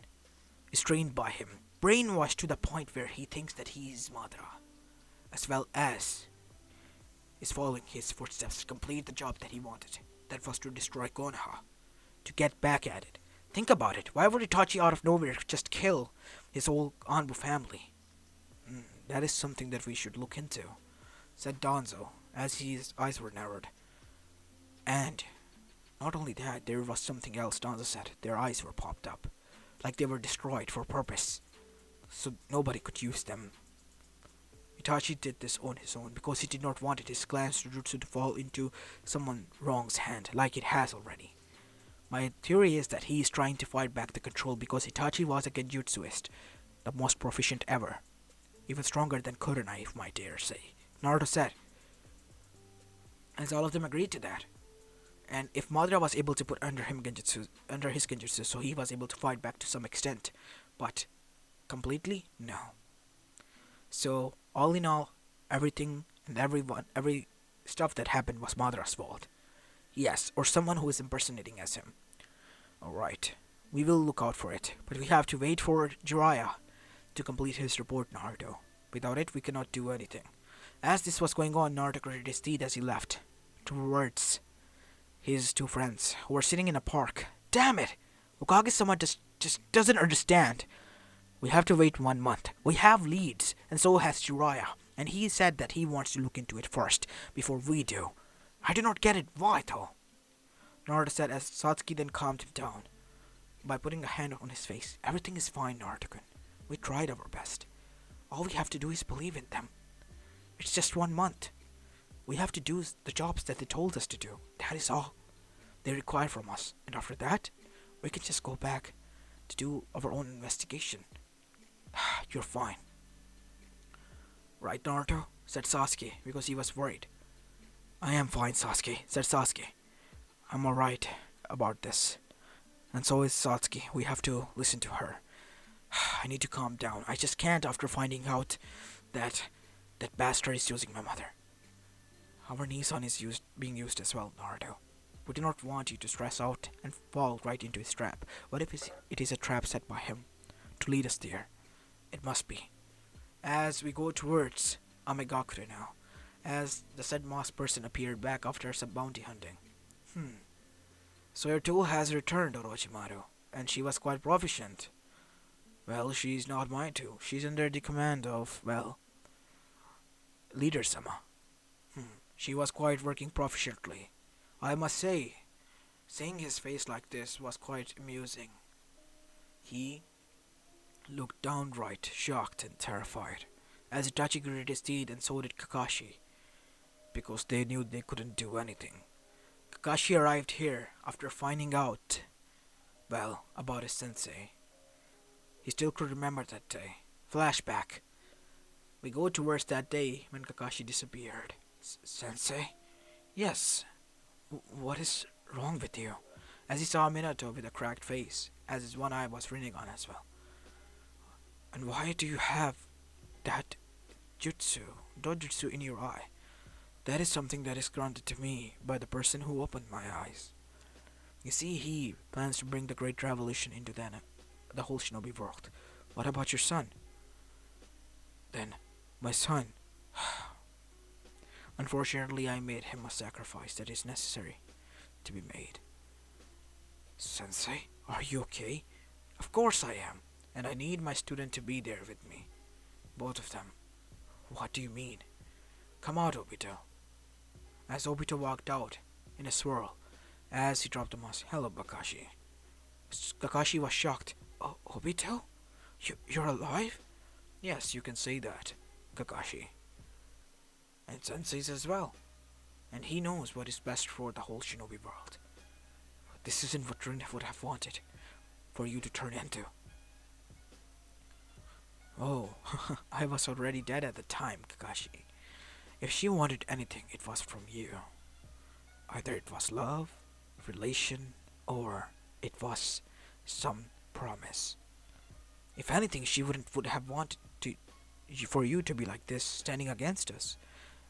is trained by him, brainwashed to the point where he thinks that he is Madara, as well as is following his footsteps to complete the job that he wanted, that was to destroy Konoha, to get back at it. Think about it. Why would Itachi out of nowhere just kill his whole Anbu family? That is something that we should look into, said Danzo, as his eyes were narrowed. And not only that, there was something else, Danzo said. Their eyes were popped up, like they were destroyed for purpose, so nobody could use them. Itachi did this on his own because he did not want his clan's jutsu to fall into someone wrong's hand, like it has already. My theory is that he is trying to fight back the control because Itachi was a genjutsuist, the most proficient ever. Even stronger than Kurenai, if I dare say, Naruto said. As all of them agreed to that. And if Madara was able to put under his genjutsu, so he was able to fight back to some extent. But completely? No. So, all in all, everything and every stuff that happened was Madara's fault. Yes, or someone who is impersonating as him. Alright, we will look out for it, but we have to wait for Jiraiya to complete his report, Naruto. Without it, we cannot do anything. As this was going on, Naruto gritted his teeth as he left towards his two friends, who were sitting in a park. Damn it! Hokage-sama just doesn't understand. We have to wait 1 month. We have leads, and so has Jiraiya, and he said that he wants to look into it first, before we do. I do not get it. Why, though? Naruto said as Satsuki then calmed him down by putting a hand on his face. Everything is fine, Naruto-kun. We tried our best. All we have to do is believe in them. It's just 1 month. We have to do the jobs that they told us to do. That is all they require from us. And after that, we can just go back to do our own investigation. You're fine. Right, Naruto? Said Sasuke, because he was worried. I am fine, Sasuke, said Sasuke. I'm alright about this. And so is Satsuki. We have to listen to her. I need to calm down. I just can't after finding out that bastard is using my mother. Our Nissan is being used as well, Naruto. We do not want you to stress out and fall right into his trap. What if it is a trap set by him to lead us there? It must be. As we go towards Amegakure now, as the said masked person appeared back after some bounty hunting. So your tool has returned, Orochimaru, and she was quite proficient. Well, she's not mine too. She's under the command of, well, Leader-sama. She was quite working proficiently. I must say, seeing his face like this was quite amusing. He looked downright shocked and terrified, as Itachi gritted his teeth and so did Kakashi, because they knew they couldn't do anything. Kakashi arrived here after finding out, well, about his sensei. He still could remember that day. Flashback. We go towards that day when Kakashi disappeared. Sensei? Yes. What is wrong with you? as he saw Minato with a cracked face, as his one eye was running on as well. And why do you have that jutsu, dojutsu in your eye? That is something that is granted to me by the person who opened my eyes. You see, he plans to bring the great revolution into the whole shinobi world. What about your son? Then, my son. Unfortunately, I made him a sacrifice that is necessary to be made. Sensei, are you okay? Of course I am, and I need my student to be there with me. Both of them. What do you mean? Come out, Obito. As Obito walked out, in a swirl, as he dropped the mask, hello, Kakashi. Kakashi was shocked. Oh, Obito? You're alive? Yes, you can say that, Kakashi. And Sensei's as well. And he knows what is best for the whole shinobi world. This isn't what Rin would have wanted for you to turn into. Oh, I was already dead at the time, Kakashi. If she wanted anything, it was from you. Either it was love, relation, or it was some promise. If anything, she would have wanted for you to be like this, standing against us.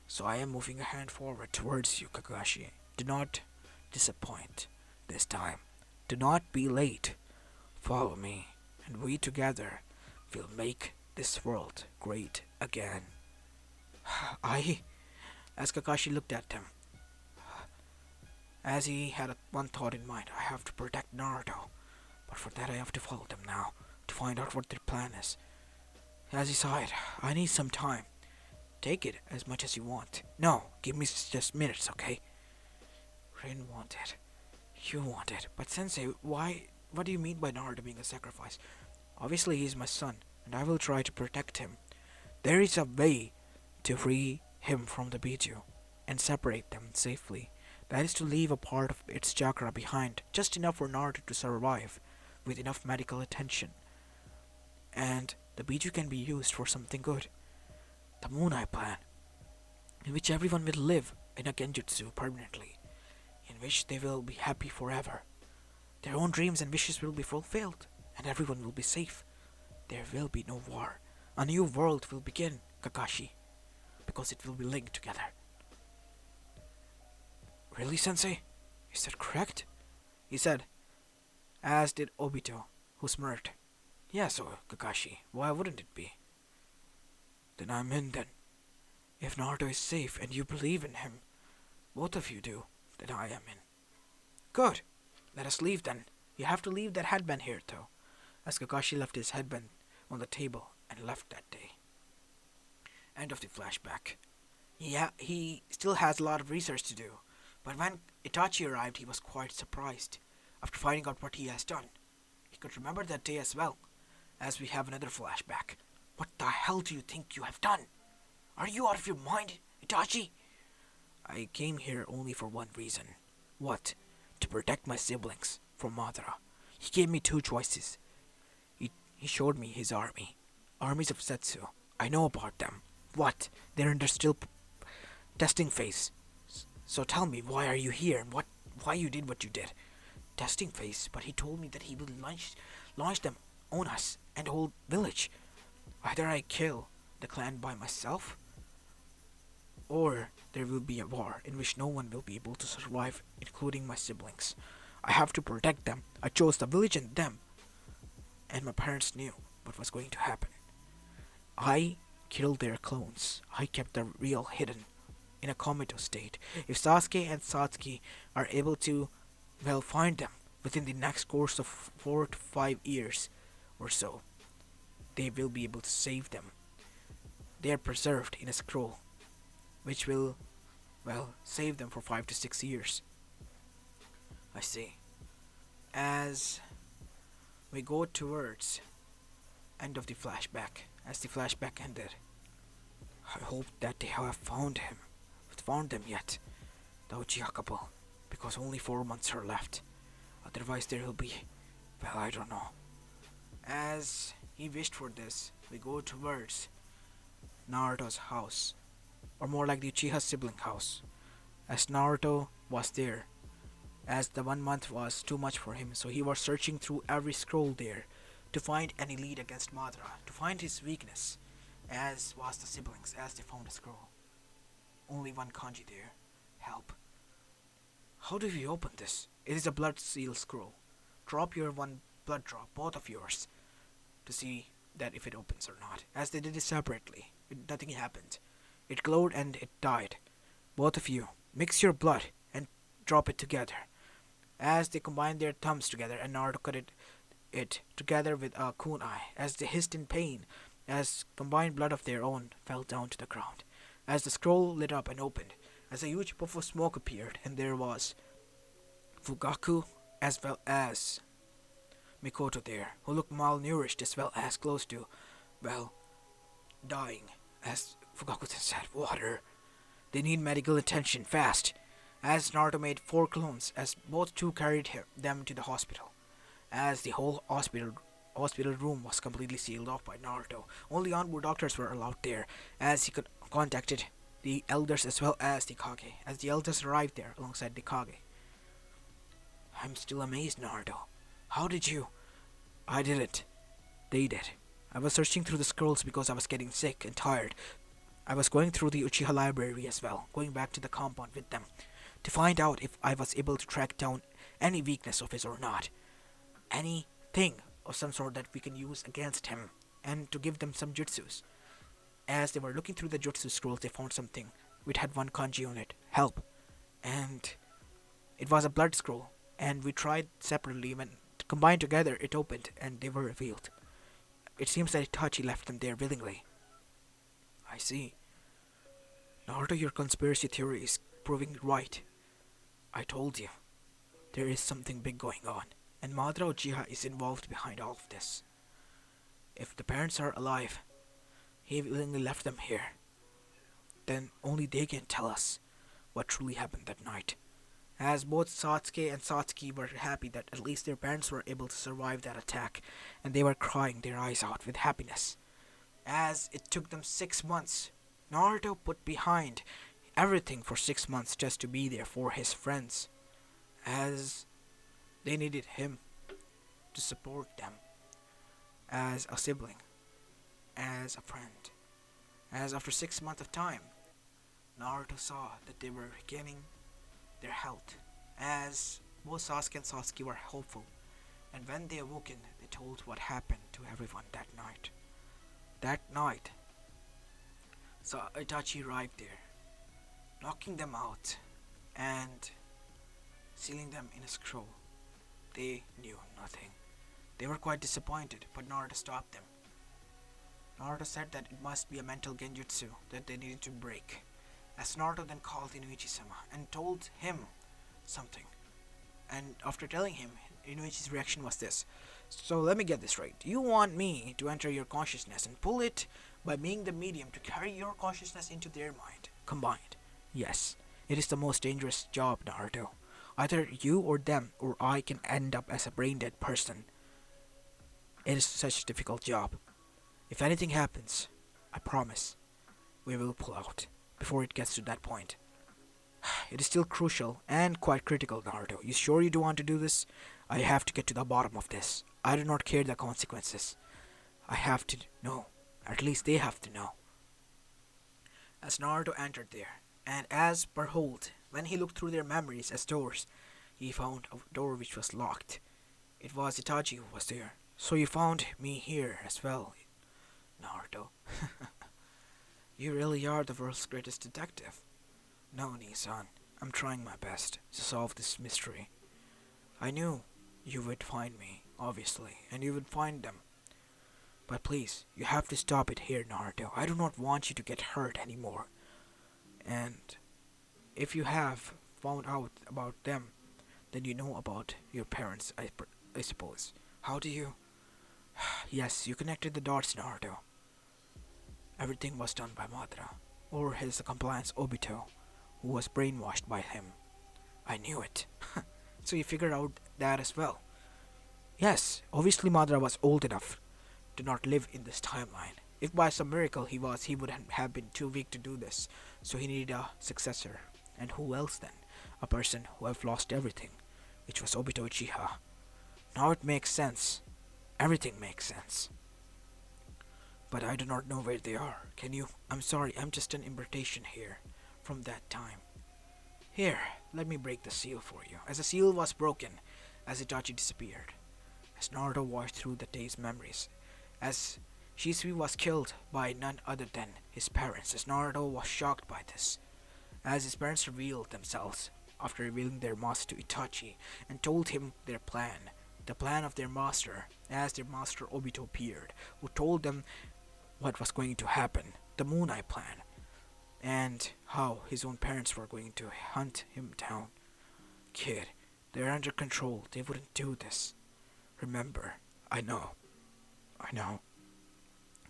So I am moving a hand forward towards you, Kakashi. Do not disappoint this time. Do not be late. Follow me, and we together will make this world great again. As Kakashi looked at him, as he had one thought in mind, I have to protect Naruto. But for that I have to follow them now, to find out what their plan is. As he sighed, I need some time. Take it as much as you want. No, give me just minutes, okay? Rin wanted. You want it. But Sensei, why? What do you mean by Naruto being a sacrifice? Obviously he is my son, and I will try to protect him. There is a way to free him from the Biju and separate them safely. That is to leave a part of its chakra behind, just enough for Naruto to survive, with enough medical attention. And the Biju can be used for something good. The Moon Eye plan, in which everyone will live in a genjutsu permanently, in which they will be happy forever. Their own dreams and wishes will be fulfilled, and everyone will be safe. There will be no war. A new world will begin, Kakashi, because it will be linked together. Really, Sensei? Is that correct? He said, as did Obito, who smirked. Yes, Kakashi, why wouldn't it be? Then I'm in then. If Naruto is safe and you believe in him, both of you do, then I am in. Good. Let us leave then. You have to leave that headband here, though. As Kakashi left his headband on the table and left that day. End of the flashback. Yeah, he still has a lot of research to do, but when Itachi arrived, he was quite surprised after finding out what he has done. He could remember that day as well, as we have another flashback. What the hell do you think you have done? Are you out of your mind, Itachi? I came here only for one reason. What? To protect my siblings from Madara. He gave me two choices. He showed me his army. Armies of Setsu. I know about them. What? They're in their still testing phase. So tell me, why are you here and why you did what you did? Testing phase, but he told me that he will launch them on us and the whole village. Either I kill the clan by myself, or there will be a war in which no one will be able to survive, including my siblings. I have to protect them. I chose the village and them. And my parents knew what was going to happen. I killed their clones. I kept the real hidden in a comatose state. If Sasuke and Satsuki are able to, find them within the next course of 4 to 5 years or so, they will be able to save them. They are preserved in a scroll, which will, save them for 5 to 6 years. I see. As we go towards end of the flashback, as the flashback ended, I hope that they have found them yet, the Uchiha couple, because only 4 months are left. Otherwise there will be, I don't know. As he wished for this, we go towards Naruto's house, or more like the Uchiha sibling house, as Naruto was there as the 1 month was too much for him, so he was searching through every scroll there to find any lead against Madara, to find his weakness, as was the siblings, as they found a scroll. Only one kanji there. Help. How do we open this? It is a blood seal scroll. Drop your one blood drop, both of yours, to see that if it opens or not. As they did it separately, nothing happened. It glowed and it died. Both of you, mix your blood and drop it together. As they combined their thumbs together and Naruto cut it together with a kunai, as they hissed in pain, as combined blood of their own fell down to the ground. As the scroll lit up and opened, as a huge puff of smoke appeared, and there was Fugaku as well as Mikoto there, who looked malnourished as well as close to, well, dying. As Fugaku said, water. They need medical attention, fast. As Naruto made 4 clones, as both two carried them to the hospital. As the whole hospital room was completely sealed off by Naruto. Only Anbu doctors were allowed there, as he contacted the elders as well as the Kage, as the elders arrived there alongside the Kage. I'm still amazed, Naruto. How did you? I didn't. They did. I was searching through the scrolls because I was getting sick and tired. I was going through the Uchiha library as well, going back to the compound with them, to find out if I was able to track down any weakness of his or not. Anything of some sort that we can use against him, and to give them some jutsus. As they were looking through the jutsu scrolls, they found something which had one kanji on it, help. And it was a blood scroll, and we tried separately. When combined together, it opened, and they were revealed. It seems that Itachi left them there willingly. I see. Naruto, your conspiracy theory is proving right. I told you. There is something big going on, and Madara Uchiha is involved behind all of this. If the parents are alive, he willingly left them here. Then only they can tell us what truly happened that night. As both Satsuki and Satsuki were happy that at least their parents were able to survive that attack, and they were crying their eyes out with happiness. As it took them 6 months, Naruto put behind everything for 6 months just to be there for his friends, as they needed him to support them as a sibling, as a friend. As after 6 months of time, Naruto saw that they were regaining their health, as both Sasuke and Satsuki were hopeful, and when they awoken, they told what happened to everyone that night. That night, so Itachi arrived there, knocking them out and sealing them in a scroll. They knew nothing. They were quite disappointed, but Naruto stopped them. Naruto said that it must be a mental genjutsu that they needed to break. As Naruto then called Inuichi-sama and told him something. And after telling him, Inuichi's reaction was this. So let me get this right. You want me to enter your consciousness and pull it by being the medium to carry your consciousness into their mind, combined. Yes, it is the most dangerous job, Naruto. Either you or them or I can end up as a brain-dead person. It is such a difficult job. If anything happens, I promise, we will pull out before it gets to that point. It is still crucial and quite critical, Naruto. You sure you don't want to do this? I have to get to the bottom of this. I do not care the consequences. I have to know. At least they have to know. As Naruto entered there, and as behold, when he looked through their memories as doors, he found a door which was locked. It was Itachi who was there. So you found me here as well, Naruto. You really are the world's greatest detective. No, Nissan, I'm trying my best to solve this mystery. I knew you would find me, obviously, and you would find them. But please, you have to stop it here, Naruto. I do not want you to get hurt anymore. And if you have found out about them, then you know about your parents, I suppose. How do you? Yes, you connected the dots, Naruto. Everything was done by Madara, or his accomplice Obito, who was brainwashed by him. I knew it. So you figured out that as well. Yes, obviously Madara was old enough to not live in this timeline. If by some miracle he was, he would have been too weak to do this, so he needed a successor. And who else then? A person who have lost everything. It was Obito Uchiha. Now it makes sense. Everything makes sense. But I do not know where they are. Can you? I'm sorry, I'm just an invitation here from that time. Here, let me break the seal for you. As the seal was broken, as Itachi disappeared, as Naruto watched through the day's memories, as Shisui was killed by none other than his parents, as Naruto was shocked by this, as his parents revealed themselves after revealing their master to Itachi and told him their plan, the plan of their master, as their master Obito appeared, who told them what was going to happen, the Moon Eye plan, and how his own parents were going to hunt him down. Kid, they're under control. They wouldn't do this. Remember, I know. I know.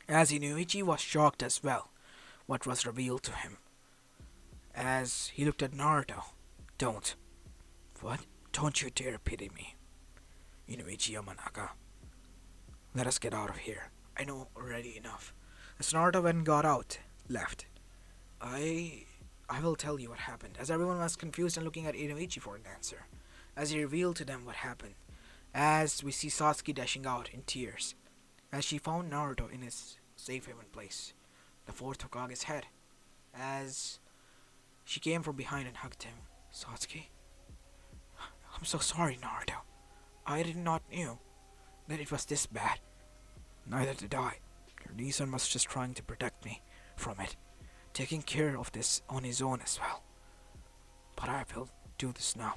As he knew, Ichi was shocked as well, what was revealed to him. As he looked at Naruto. Don't. What? Don't you dare pity me. Inuichi Yamanaka. Let us get out of here. I know already enough. As Naruto then got out, left. I will tell you what happened, as everyone was confused and looking at Inuichi for an answer, as he revealed to them what happened, as we see Satsuki dashing out in tears, as she found Naruto in his safe haven place, the fourth Hokage's head, as she came from behind and hugged him. Satsuki? I'm so sorry, Naruto. I did not know that it was this bad. Neither did I. Your Nissan was just trying to protect me from it, taking care of this on his own as well. But I will do this now,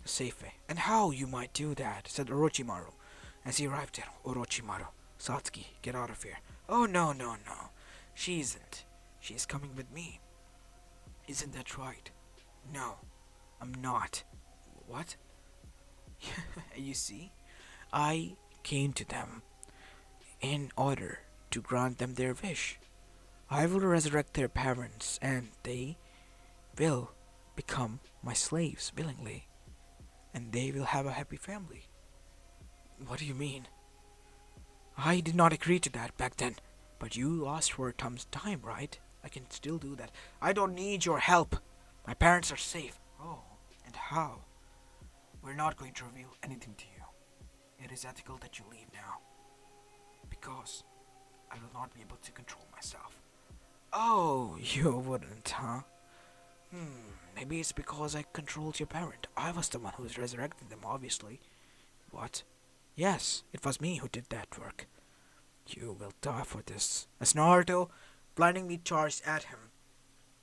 the safe way. And how you might do that, said Orochimaru, as he arrived there. Orochimaru, Satsuki, get out of here. Oh no, no, no. She isn't. She is coming with me. Isn't that right? No, I'm not. What? You see, I came to them in order to grant them their wish. I will resurrect their parents and they will become my slaves willingly. And they will have a happy family. What do you mean? I did not agree to that back then. But you asked for Tom's time, right? I can still do that. I don't need your help. My parents are safe. Oh, and how? We're not going to reveal anything to you. It is ethical that you leave now. Because I will not be able to control myself. Oh, you wouldn't, huh? Maybe it's because I controlled your parent. I was the one who was resurrecting them, obviously. What? Yes, it was me who did that work. You will die for this. As Naruto blindingly charged at him.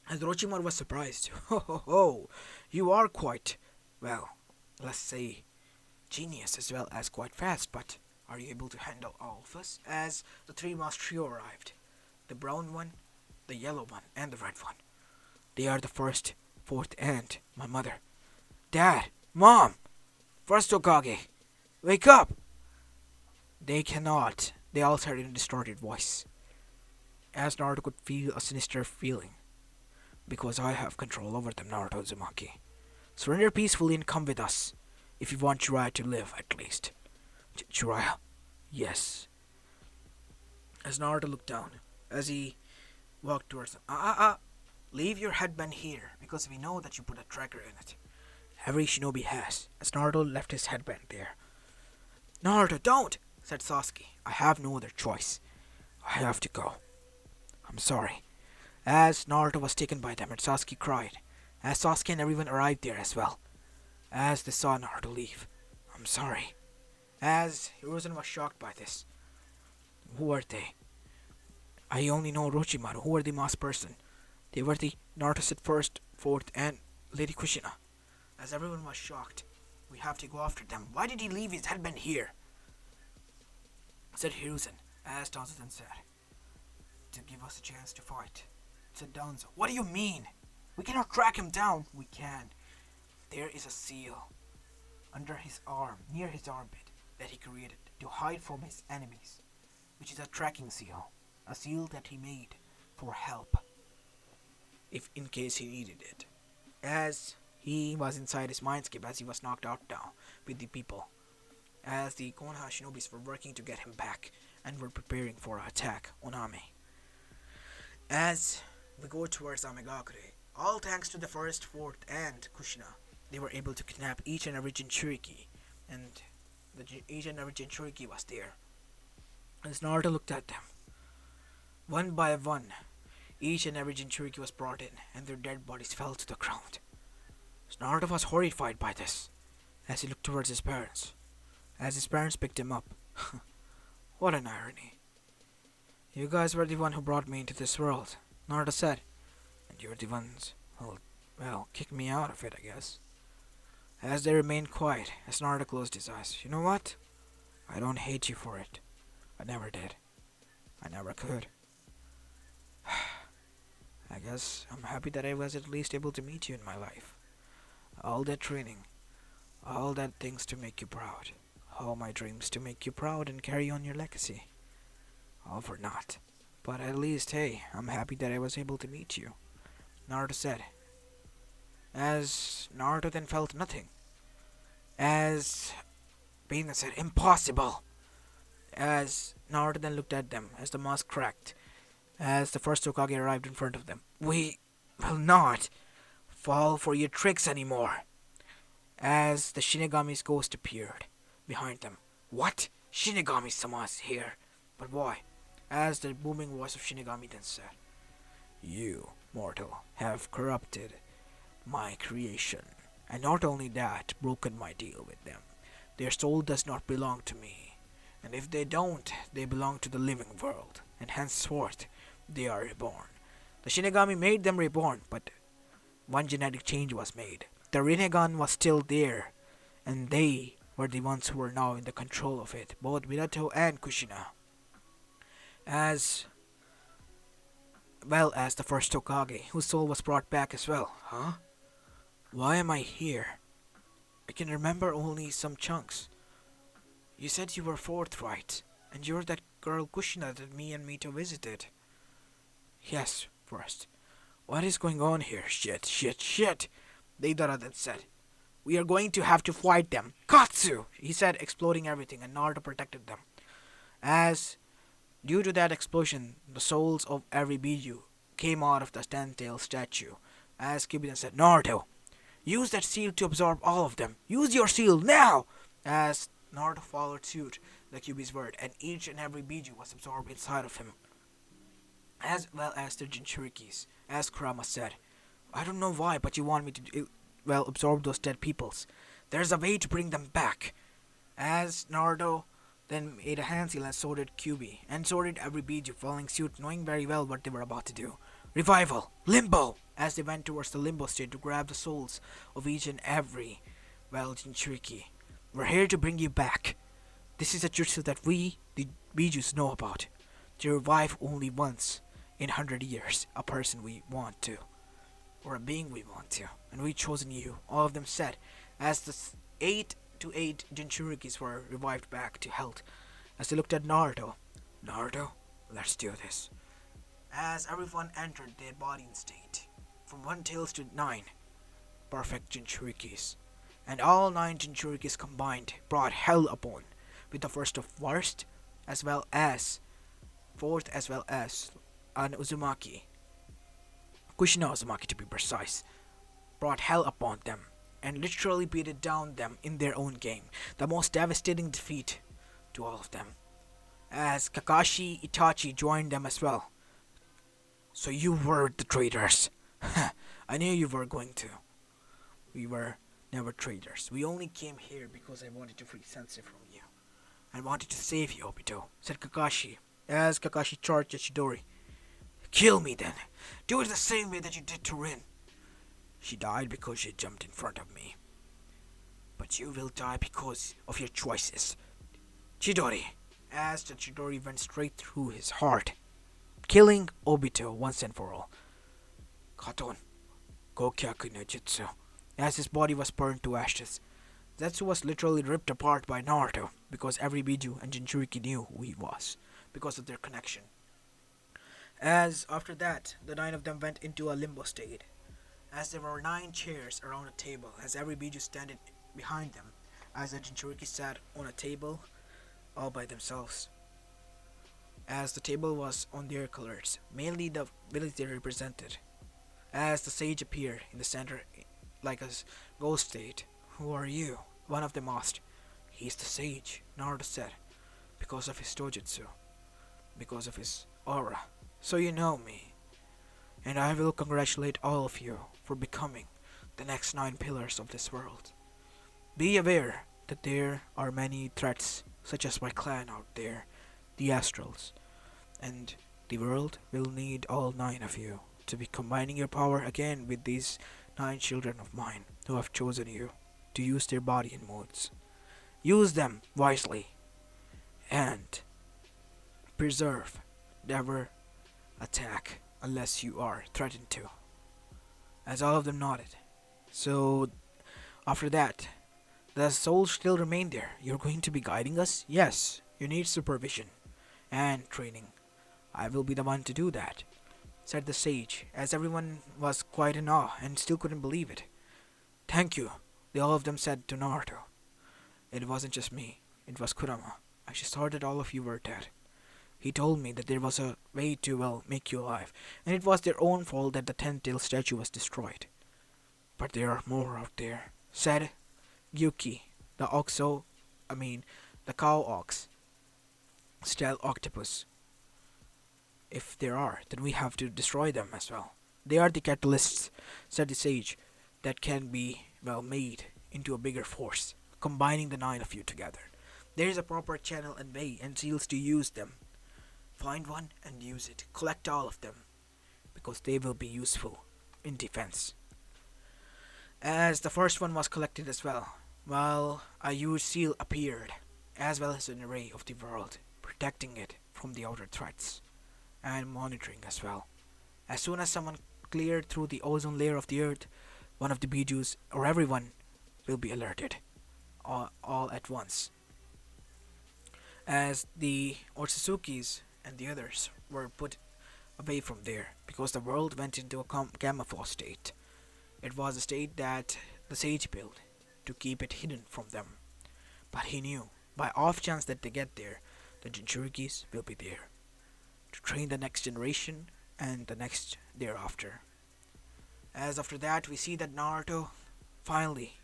As Orochimaru was surprised. Ho ho ho! You are quite, well, let's say, genius as well as quite fast, but are you able to handle all of us? As the three-masked trio arrived. The brown one, the yellow one, and the red one. They are the first, fourth, and my mother. Dad! Mom! First Hokage! Wake up! They cannot. They all said in a distorted voice. As Naruto could feel a sinister feeling. Because I have control over them, Naruto Uzumaki. Surrender peacefully and come with us. If you want Jiraiya to live, at least. Jiraiya? Yes. As Naruto looked down, as he walked towards them. Leave your headband here, because we know that you put a tracker in it. Every shinobi has. As Naruto left his headband there. Naruto, don't! Said Sasuke. I have no other choice. I have to go. I'm sorry. As Naruto was taken by them and Sasuke cried. As Sasuke and everyone arrived there as well. As they saw Naruto leave. I'm sorry. As Hiruzen was shocked by this. Who are they? I only know Orochimaru. Who are the masked person? They were the Naruto said first, fourth, and Lady Kushina. As everyone was shocked. We have to go after them. Why did he leave his headband here? Said Hiruzen, as Danzo said. To give us a chance to fight. Said Danzo. What do you mean? We cannot track him down. We can. There is a seal under his arm, near his armpit, that he created to hide from his enemies, which is a tracking seal. A seal that he made for help, if in case he needed it. As he was inside his mindscape, as he was knocked out now with the people. As the Konoha shinobis were working to get him back and were preparing for an attack on Ame. As we go towards Amegakure, all thanks to the first, fourth, and Kushina, they were able to kidnap each and every Jinchuriki, and each and every Jinchuriki was there. As Naruto looked at them, one by one, each and every Jinchuriki was brought in, and their dead bodies fell to the ground. So Naruto was horrified by this, as he looked towards his parents. As his parents picked him up. What an irony. You guys were the one who brought me into this world, Naruto said. And you're the ones who'll, well, kick me out of it, I guess. As they remained quiet, as Naruto closed his eyes. You know what? I don't hate you for it. I never did. I never could. I guess I'm happy that I was at least able to meet you in my life. All that training, all that things to make you proud, all my dreams to make you proud and carry on your legacy. All for naught. But at least, hey, I'm happy that I was able to meet you, Naruto said. As Naruto then felt nothing. As Pain said, impossible! As Naruto then looked at them, as the mask cracked, as the first Hokage arrived in front of them. We will not fall for your tricks anymore. As the Shinigami's ghost appeared behind them. What? Shinigami-sama's here. But why? As the booming voice of Shinigami then said, you, mortal, have corrupted my creation, and not only that, broken my deal with them. Their soul does not belong to me, and if they don't, they belong to the living world, and henceforth they are reborn. The Shinigami made them reborn, but one genetic change was made. The Rinnegan was still there, and they were the ones who were now in the control of it, both Minato and Kushina. As well as the first Hokage, whose soul was brought back as well. Huh? Why am I here? I can remember only some chunks. You said you were fourth, right? And you're that girl Kushina that me and Mito visited. Yes, first. What is going on here? Shit. Deidara then said. We are going to have to fight them. Katsu! He said, exploding everything, and Naruto protected them. As, due to that explosion, the souls of every Biju came out of the ten-tailed statue. As Kyuubi said, Naruto, use that seal to absorb all of them. Use your seal now! As Naruto followed suit, the Kyuubi's word, and each and every Biju was absorbed inside of him. As well as the Jinchurikis. As Kurama said, I don't know why, but you want me to, absorb those dead peoples. There's a way to bring them back. As Naruto then made a hand seal, and so did Kyuubi, and so did every Biju, following suit, knowing very well what they were about to do. Revival! Limbo! As they went towards the limbo state to grab the souls of each and every, Jinchuriki. We're here to bring you back. This is a jutsu that we, the Bijus, know about. To revive only once in 100 years a person we want to, or a being we want to, and we've chosen you, all of them said, as the 8 to 8 Jinchurikis were revived back to health. As they looked at Naruto, let's do this. As everyone entered their body in state, from 1 tails to 9 perfect Jinchurikis, and all 9 Jinchurikis combined brought hell upon, with the first of worst, as well as fourth, as well as an Uzumaki, Kushina Uzumaki to be precise, brought hell upon them, and literally beat down them in their own game, the most devastating defeat to all of them. As Kakashi, Itachi joined them as well. So you were the traitors. I knew you were going to. We were never traitors. We only came here because I wanted to free Sensei from you. I wanted to save you, Obito, said Kakashi, as Kakashi charged at Chidori. Kill me then. Do it the same way that you did to Rin. She died because she jumped in front of me. But you will die because of your choices. Chidori, as the Chidori went straight through his heart, killing Obito once and for all. Katon, Gokyaku no Jutsu, as his body was burned to ashes. Zetsu was literally ripped apart by Naruto, because every Biju and Jinchuriki knew who he was, because of their connection. As after that, the 9 of them went into a limbo state, as there were 9 chairs around a table, as every Biju standing behind them, as the Jinchuriki sat on a table all by themselves. As the table was on their colors, mainly the village they represented. As the sage appeared in the center, like a Ghost state. Who are you? One of them asked. He's the sage, Naruto said, because of his dojutsu, because of his aura. So you know me, and I will congratulate all of you for becoming the next 9 pillars of this world. Be aware that there are many threats, such as my clan out there, the Astrals, and the world will need all 9 of you to be combining your power again with these 9 children of mine who have chosen you to use their body in modes. Use them wisely and preserve. Never attack unless you are threatened to. As all of them nodded. So, after that, the soul still remain there. You're going to be guiding us? Yes, you need supervision and training. I will be the one to do that, said the sage, as everyone was quite in awe and still couldn't believe it. Thank you, they all of them said to Naruto. It wasn't just me, it was Kurama. I just thought that all of you were dead. He told me that there was a way to, well, make you alive, and it was their own fault that the 10-tailed statue was destroyed. But there are more out there, said Yuki, the the cow ox, style octopus. If there are, then we have to destroy them as well. They are the catalysts, said the sage, that can be, well, made into a bigger force, combining the 9 of you together. There is a proper channel and way and seals to use them. Find one and use it. Collect all of them, because they will be useful in defense. As the first one was collected as well, while a huge seal appeared, as well as an array of the world, protecting it from the outer threats, and monitoring as well. As soon as someone cleared through the ozone layer of the earth, one of the Bijus, or everyone, will be alerted, all at once. As the Otsuzukis and the others were put away from there, because the world went into a camouflage state. It was a state that the sage built to keep it hidden from them. But he knew, by off chance that they get there, the Jinchurikis will be there to train the next generation and the next thereafter. As after that, we see that Naruto finally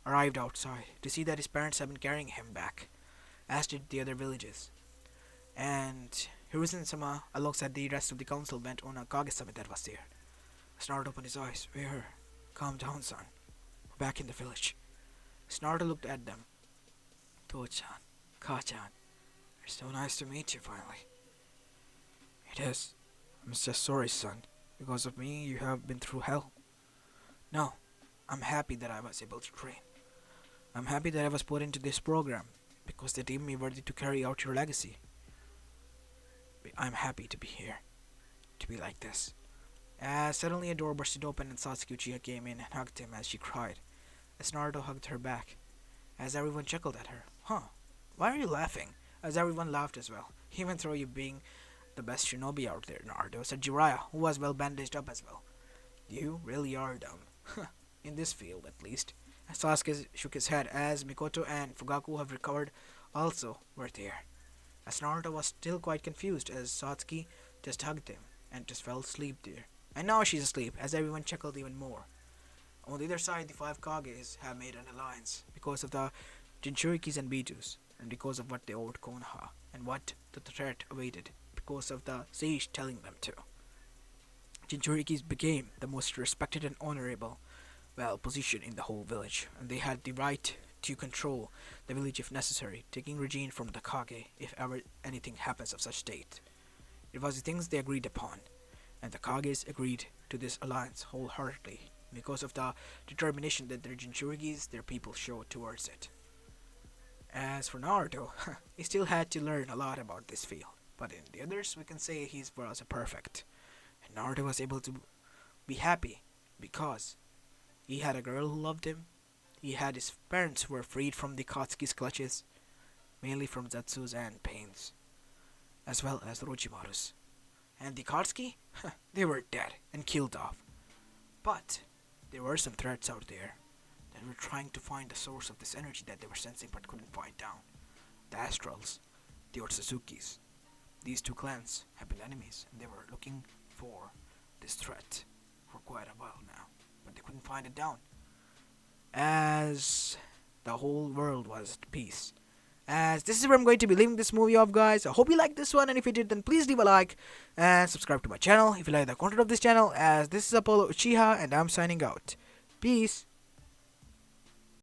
arrived outside to see that his parents have been carrying him back, as did the other villages. And Hiruzen-sama, alongside the rest of the council, went on a Kage summit that was there. As Naruto opened his eyes, "Where? Calm down, son. We're back in the village." As Naruto looked at them, "To-chan, Ka-chan, it's so nice to meet you finally." "It is. I'm just sorry, son. Because of me, you have been through hell." "No, I'm happy that I was able to train. I'm happy that I was put into this program, because they deemed me worthy to carry out your legacy. I'm happy to be here, to be like this." As suddenly a door bursted open and Satsuki Uchiha came in and hugged him as she cried, as Naruto hugged her back, as everyone chuckled at her. "Huh, why are you laughing?" As everyone laughed as well, even though you being the best shinobi out there, Naruto, said Jiraiya, who was well bandaged up as well. "You really are dumb. In this field, at least." As Sasuke shook his head, as Mikoto and Fugaku have recovered also were there. As Naruto was still quite confused, as Satsuki just hugged him and just fell asleep there. And now she's asleep, as everyone chuckled even more. On the other side, the 5 Kages have made an alliance because of the Jinchurikis and Bijus, and because of what they owed Konoha, and what the threat awaited, because of the sage telling them to. Jinchurikis became the most respected and honorable, well, position in the whole village, and they had the right to control the village if necessary, taking regime from the Kage if ever anything happens of such state. It was the things they agreed upon, and the Kages agreed to this alliance wholeheartedly because of the determination that their Jinchurikis, their people, showed towards it. As for Naruto, he still had to learn a lot about this field, but in the others we can say he was a perfect. And Naruto was able to be happy because he had a girl who loved him, he had his parents who were freed from the Katsuki's clutches, mainly from Zetsu's and Pain's, as well as Orochimaru's. And the Katsuki? They were dead and killed off. But there were some threats out there that were trying to find the source of this energy that they were sensing but couldn't find down. The Astrals, the Otsuzukis. These 2 clans have been enemies, and they were looking for this threat for quite a while now, but they couldn't find it down. as the whole world was at peace. As this is where I'm going to be leaving this movie off, guys. I hope you liked this one, and if you did, then please leave a like and subscribe to my channel if you like the content of this channel. As this is Apollo Uchiha, and I'm signing out. Peace.